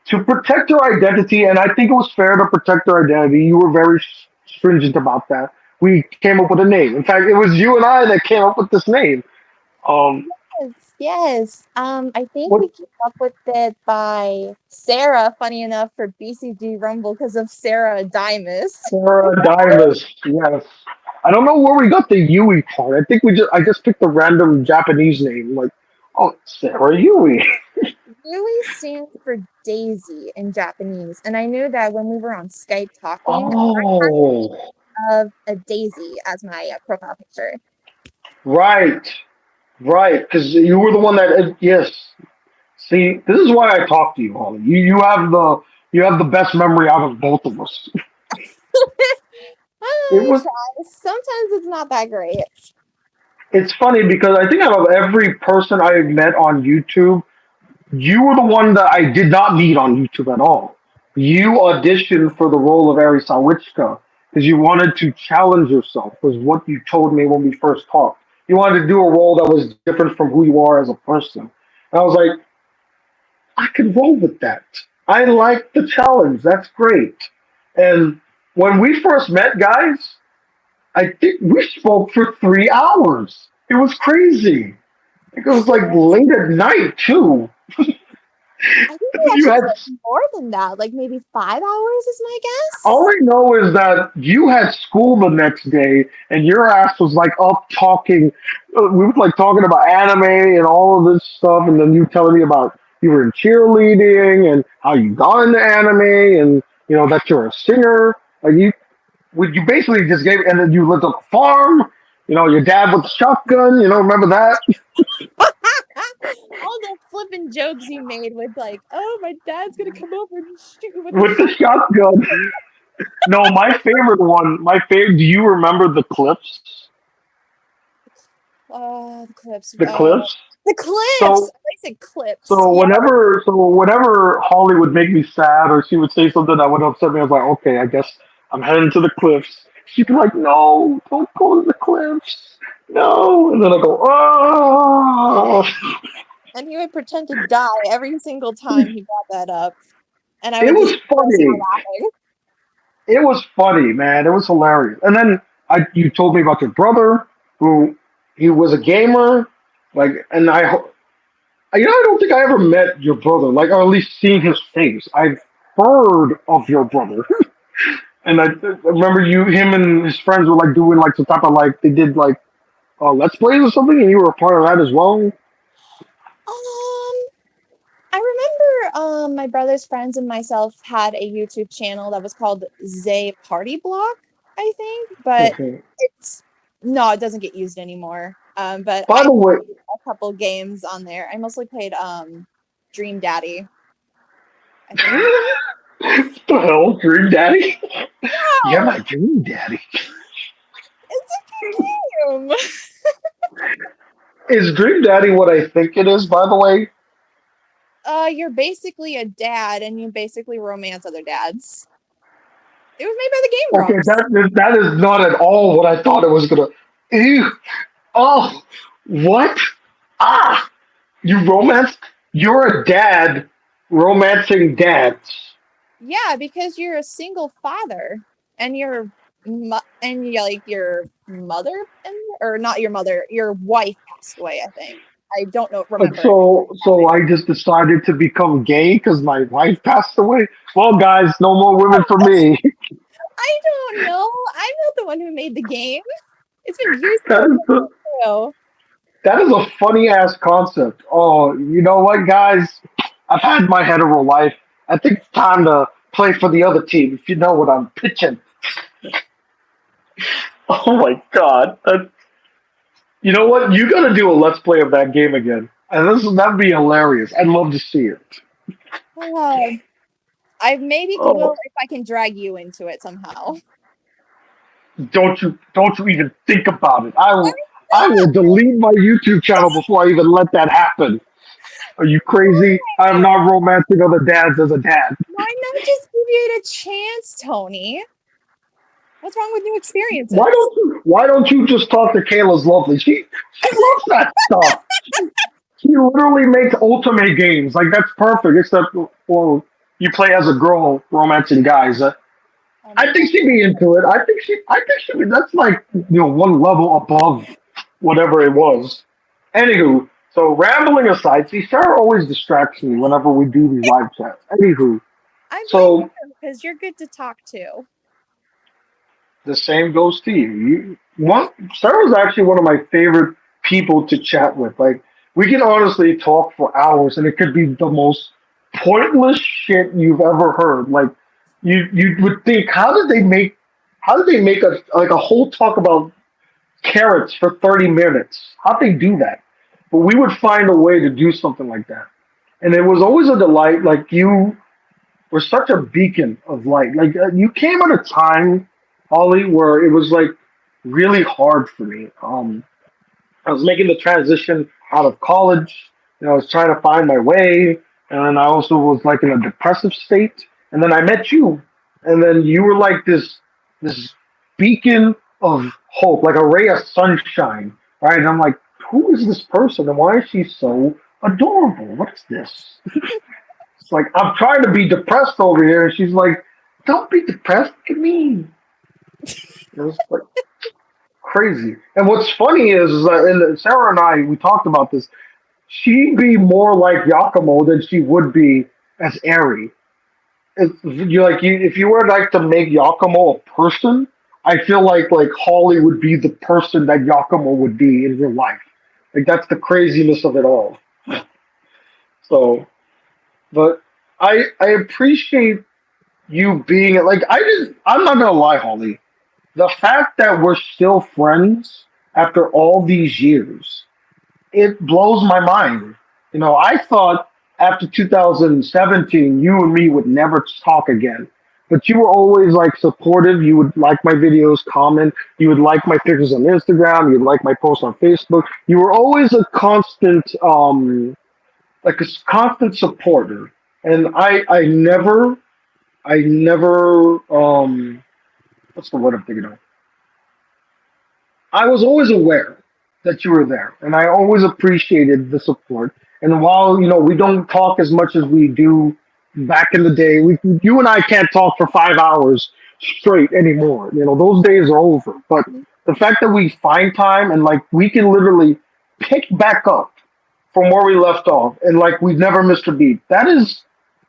to protect her identity, and I think it was fair to protect her identity, you were very stringent about that. We came up with a name. In fact, it was you and I that came up with this name. Um, Yes, yes. I think what we came up with it by Sarah, funny enough, for BCG Rumble because of Sarah Dimas. Paradivus, yes. I don't know where we got the Yui part. I just picked a random Japanese name, like, oh, Sarah Yui. Yui stands for Daisy in Japanese, and I knew that when we were on Skype talking Oh, of a daisy as my profile picture. right, right. Because you were the one that, yes. See, this is why I talk to you, Holly. You have the best memory out of both of us. It I was try. Sometimes it's not that great. it's funny because I think out of every person I've met on YouTube, you were the one that I did not meet on YouTube at all. You auditioned for the role of Ari Sawichka because you wanted to challenge yourself, was what you told me when we first talked. You wanted to do a role that was different from who you are as a person. And I was like, I can roll with that. I like the challenge. That's great. And when we first met, guys, I think we spoke for 3 hours. It was crazy. It was like late at night too. I think we You actually had spent more than that, like maybe 5 hours is my all guess. I know is that you had school the next day, and your ass was like up talking. We were like talking about anime and all of this stuff, and then you telling me about you were in cheerleading and how you got into anime, and that you're a singer. Like you basically just gave, and then you lived on a farm. Your dad with the shotgun. Remember that All the flipping jokes you made with like, oh, my dad's gonna come over and shoot with the with the shotgun. No, my favorite one. My favorite. Do you remember the clips? the clips. The clips. The clips. So I said clips. so Yeah. whenever Holly would make me sad or she would say something that would upset me, I was like, okay, I guess I'm heading to the cliffs. She'd be like, no, don't go to the cliffs. No. And then I go, oh. And he would pretend to die every single time he brought that up. And I It would was just burst out funny. laughing. It was funny, man. It was hilarious. And then you told me about your brother, who he was a gamer, like, and I don't think I ever met your brother, like, or at least seen his face. I've heard of your brother, and I remember him and his friends were like doing like some type of like they did like let's plays or something, and you were a part of that as well. Um, I remember my brother's friends and myself had a YouTube channel that was called Zay Party Block, I think, but Okay. it's no, it doesn't get used anymore. But By I the way, played a couple games on there. I mostly played Dream Daddy, I think. what the hell, Dream Daddy? You're Oh, my Dream Daddy. it's a good game. Is Dream Daddy what I think it is? By the way, You're basically a dad and you basically romance other dads. It was made by the Game okay, Grumps. that is not at all what I thought it was gonna. Ew. Oh, what? Ah, you romanced? You're a dad romancing dads. Yeah, because you're a single father and your mother or not your mother, your wife passed away, I think. I don't know And remember if so I just decided to become gay because my wife passed away. Well, guys, no more women for me. I don't know. I'm not the one who made the game. It's been years That ago is the, too. that is a funny ass concept. Oh, you know what, guys? I've had my hetero life. I think it's time to play for the other team. If you know what I'm pitching. Oh my god! You know what? You gotta do a let's play of that game again, and that'd be hilarious. I'd love to see it. Oh, I maybe Oh, will if I can drag you into it somehow. don't you even think about it. I will delete my YouTube channel before I even let that happen. Are you crazy? I'm Why? not romancing other dads as a dad. Why not just give it a chance, Tony? What's wrong with new Why experiences? don't you why don't you just talk to Kayla's lovely? She loves that stuff. She literally makes ultimate games. Like that's perfect, except well, you play as a girl romancing guys. Oh my I god. think she'd be into it. I think that's like one level above whatever it was. Anywho, so rambling aside, see Sarah always distracts me whenever we do these live chats. Anywho, I blame so you because you're good to talk to. the same goes to you. Sarah's actually one of my favorite people to chat with. Like we can honestly talk for hours, and it could be the most pointless shit you've ever heard. Like you would think, how did they make a whole talk about carrots for 30 minutes? How'd they do that? But we would find a way to do something like that, and it was always a delight. Like you were such a beacon of light. Like you came at a time, Ollie, where it was like really hard for me. I was making the transition out of college. I was trying to find my way, and then I also was like in a depressive state. And then I met you, and then you were like this beacon of hope, like a ray of sunshine, right? And I'm like, who is this person, and why is she so adorable? What is this? It's like I'm trying to be depressed over here, and she's like, "Don't be depressed. Look at me." It was like crazy. And what's funny is that and Sarah and I we talked about this. She'd be more like Yakumo than she would be as Eri. If you were like to make Yakumo a person, I feel like Holly would be the person that Yakumo would be in real life. Like that's the craziness of it all. So, but I appreciate you being like I'm not gonna lie, Holly. The fact that we're still friends after all these years, it blows my mind. I thought after 2017, you and me would never talk again. But you were always like supportive. You would like my videos, comment. You would like my pictures on Instagram. You'd like my posts on Facebook. You were always a constant supporter. And I never, what's the word I'm thinking of? I was always aware that you were there, and I always appreciated the support. And while we don't talk as much as we do back in the day, you and I can't talk for 5 hours straight anymore. Those days are over. But the fact that we find time and like we can literally pick back up from where we left off, and like we've never missed a beat. That is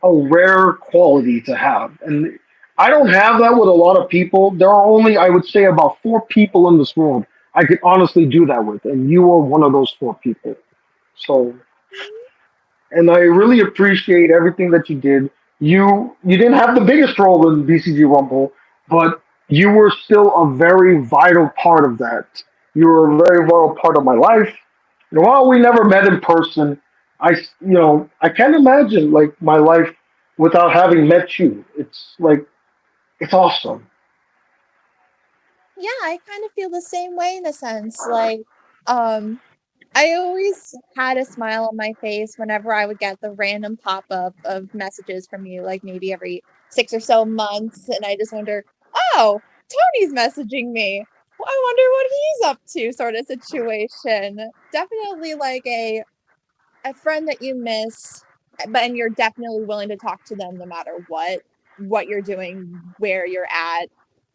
a rare quality to have, and I don't have that with a lot of people. There are only, I would say, about 4 people in this world I could honestly do that with, and you are one of those 4 people. So, and I really appreciate everything that you did. You didn't have the biggest role in BCG Rumble, but you were still a very vital part of that. You were a very vital part of my life. And while we never met in person, I can't imagine like my life without having met you. It's like it's awesome. Yeah, I kind of feel the same way in a sense. Like, um, I always had a smile on my face whenever I would get the random pop up of messages from you, like maybe every 6 or so months, and I just wonder, oh, Tony's messaging me. Well, I wonder what he's up to, sort of situation. Definitely like a friend that you miss, but and you're definitely willing to talk to them no matter what you're doing, where you're at,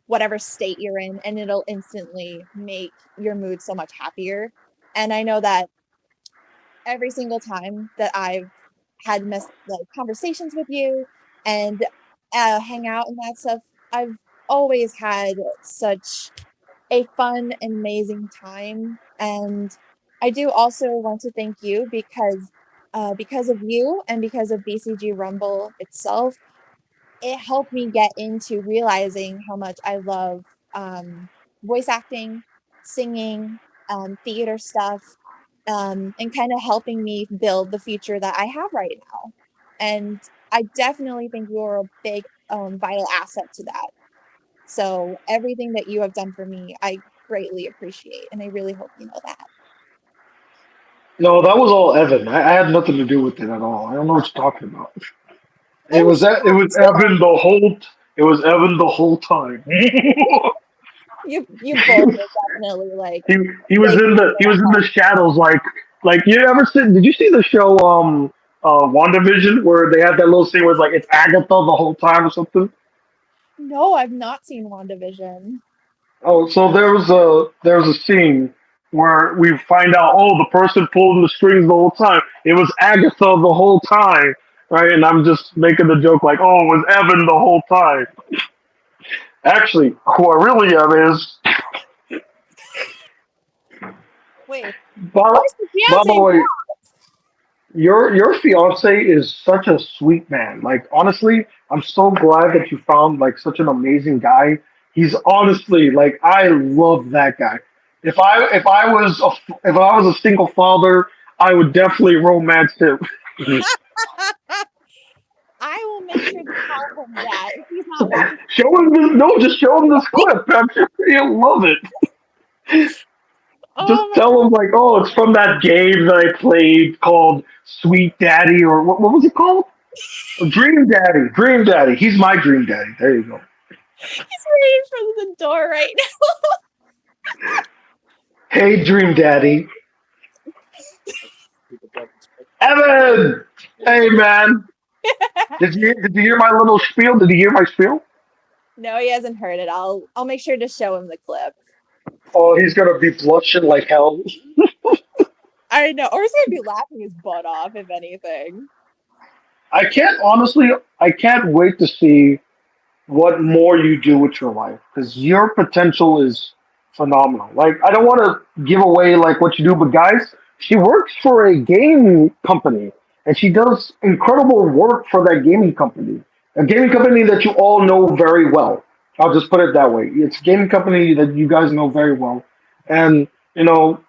whatever state you're in, and it'll instantly make your mood so much happier. And I know that every single time that I've had like conversations with you and hang out and that stuff, I've always had such a fun and amazing time. And I do also want to thank you because of you and because of BCG Rumble itself, it helped me get into realizing how much I love voice acting, singing, theater stuff, and kind of helping me build the future that I have right now. And I definitely think you're a big, vital asset to that. So everything that you have done for me, I greatly appreciate, and I really hope you know that. No, that was all Evan. I had nothing to do with it at all. I don't know what you're talking about. Oh, he It was helped Evan too. the whole it was Evan the whole time. You both are definitely like He was big in people he to was in the help. shadows like you ever see did you see the show WandaVision where they had that little scene where it's like it's Agatha the whole time or something? No, I've not seen WandaVision. Oh, so there was a scene where we find out, oh, the person pulling the strings the whole time. It was Agatha the whole time, right? And I'm just making the joke like, oh, it was Evan the whole time. Actually, who I really am is, Wait, by, where's the by the fiance? way, your fiance is such a sweet man. Like honestly, I'm so glad that you found like such an amazing guy. He's honestly like I love that guy. If I was a single father, I would definitely romance him. I will make sure to tell him that if he's not watching. Show him this. No, just show him this clip. I'm sure he'll love it. Just Oh my tell him god. like, oh, it's from that game that I played called Sweet Daddy, or what was it called? Dream Daddy. Dream Daddy. He's my Dream Daddy. There you go. He's right in front of the door right Hey, Dream Daddy. Evan. Hey, man. now. Did you hear my little spiel? Did you hear my spiel? No, he hasn't heard it. I'll make sure to show him the clip. Oh, he's gonna be blushing like hell. I know, or he's gonna be laughing his butt off, if anything. I can't honestly. I can't wait to see what more you do with your life because your potential is phenomenal. Like I don't want to give away like what you do, but guys, she works for a gaming company and she does incredible work for that gaming company. A gaming company that you all know very well. I'll just put it that way. It's a gaming company that you guys know very well. And you know,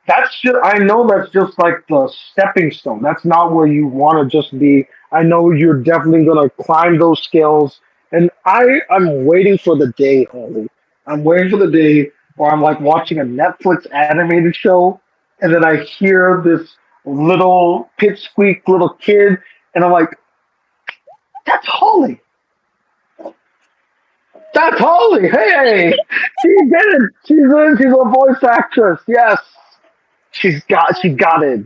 that's just I know that's just like the stepping stone. That's not where you want to just be. I know you're definitely gonna climb those scales, and I'm waiting for the day, Holly. I'm waiting for the day where I'm like watching a Netflix animated show, and then I hear this little pipsqueak little kid, and I'm like, "That's Holly. That's Holly. Hey, she did it. She's a voice actress. Yes, she Oh, got it."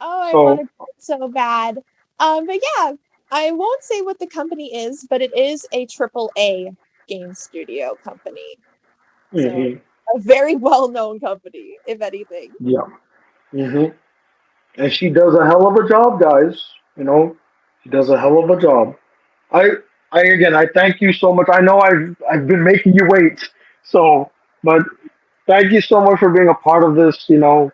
I want So to go so bad. But yeah, I won't say what the company is, but it is a triple A game studio company. So hmm a very well known company, if anything. yeah. hmm and she does a hell of a job, guys. You know, she does a hell of a job. I I thank you so much. I know I've been making you wait, so but thank you so much for being a part of this. You know,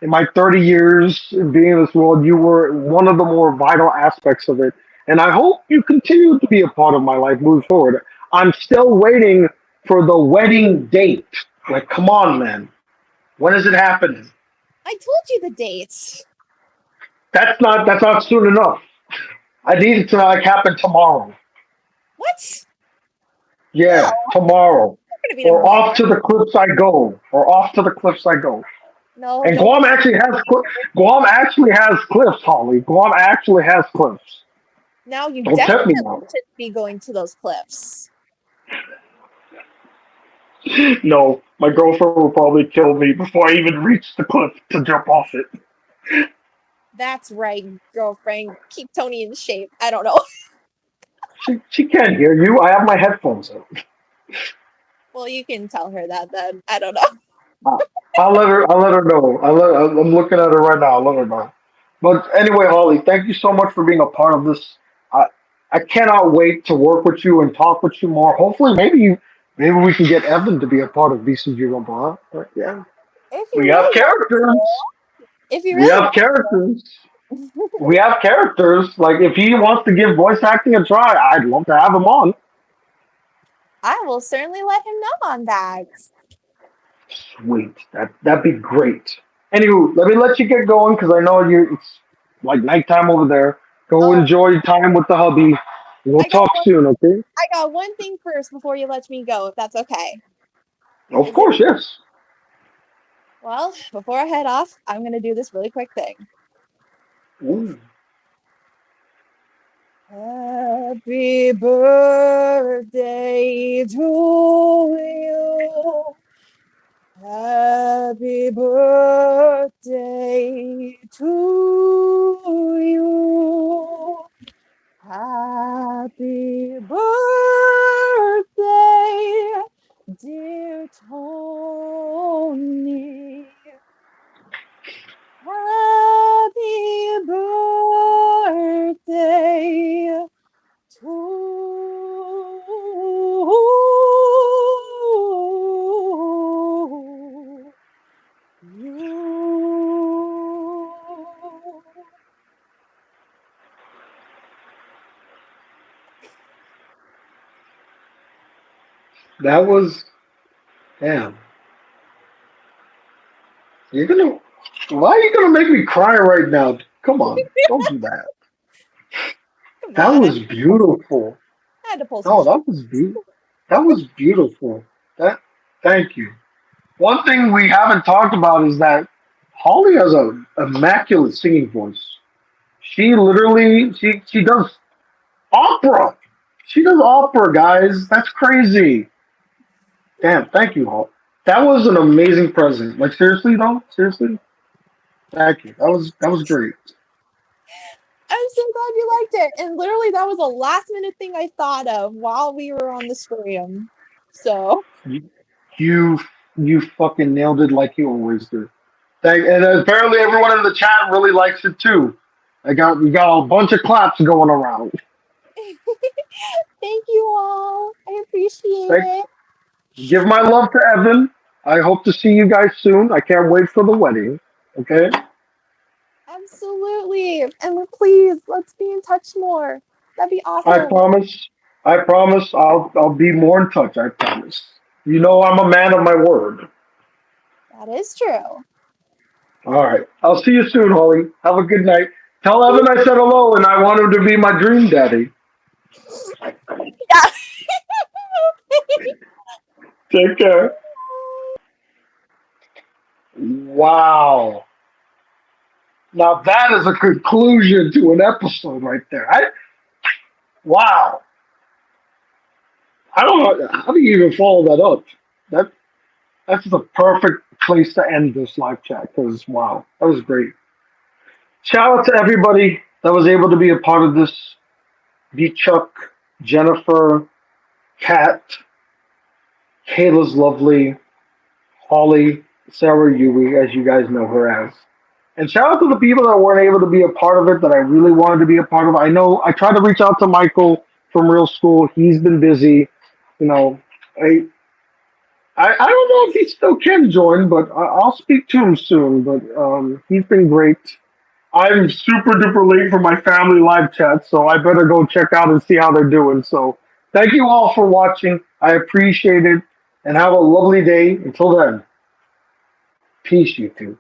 in my 30 years being in this world, you were one of the more vital aspects of it, and I hope you continue to be a part of my life moving forward. I'm still waiting for the wedding date. Like, come on, man. When is it happening? I told you the dates. That's not soon enough. I need it to like happen tomorrow. What? No, Yeah, tomorrow. it's gonna be Or tomorrow. off to the cliffs I go. Or off to the cliffs I go. No, And don't. Guam actually has cliffs, Holly. Guam actually has cliffs. Now you Don't tempt me definitely now. should be going to those cliffs. No, my girlfriend will probably kill me before I even reach the cliff to jump off it. That's right, girlfriend. Keep Tony in shape. I don't know. She can't hear you. I have my headphones in. Well, you can tell her that then. I don't know. Uh, I'll let her know. I'm looking at her right now. I'll let her know. But anyway, Holly, thank you so much for being a part of this. I I cannot wait to work with you and talk with you more. Hopefully, maybe we can get Evan to be a part of BCG Rumble. Huh? Yeah, If you we have really want characters. to. If you We really have want characters. We have characters. Like if he wants to give voice acting a try, I'd love to have him on. I will certainly let him know on that. Sweet. That'd be great. Anywho, let me let you get going because I know it's like nighttime over there. Go Oh, enjoy time with the hubby. We'll I got talk one. soon, okay? I got one thing first before you let me go, if that's okay. Of Is it? course, yes. Well, before I head off, I'm gonna do this really quick thing. Ooh. Happy birthday to you. Happy birthday to you. Happy birthday, dear Tony. Happy birthday to you. That was damn. You're gonna why are you gonna make me cry right now? Come on, don't do that. Come That on, was beautiful. I had to pull some No, strings. that was beautiful. That thank you. One thing we haven't talked about is that Holly has a immaculate singing voice. She does opera. She does opera, guys. That's crazy. Damn, thank you, Holly. That was an amazing present. Like seriously though, seriously, thank you. That was great. I'm so glad you liked it. And literally, that was a last minute thing I thought of while we were on the stream. So, You you, you fucking nailed it like you always do. And apparently everyone in the chat really likes it too. We got a bunch of claps going around. thank you all. I appreciate Thank, it. give my love to Evan. I hope to see you guys soon. I can't wait for the wedding. Okay. Absolutely. And please, let's be in touch more. That'd be I awesome. promise. I promise. I'll be more in touch. I promise. You know I'm a man of my word. That is true. All right. I'll see you soon, Holly. Have a good night. Tell Evan I said hello and I want him to be my dream daddy. Yeah. Take care. Wow. Now that is a conclusion to an episode right there. Wow. I don't know how do you even follow that up. That that's the perfect place to end this live chat because wow, that was great. Shout out to everybody that was able to be a part of this. B Chuck, Jennifer, Kat, Kayla's lovely, Holly, Sarah Yui, as you guys know her as. And shout out to the people that weren't able to be a part of it that I really wanted to be a part of. I know I tried to reach out to Michael from Real School. He's been busy. You know, I I don't know if he still can join, but I'll speak to him soon. But he's been great. I'm super duper late for my family live chat, so I better go check out and see how they're doing. So thank you all for watching. I appreciate it, and have a lovely day. Until then, peace, you two.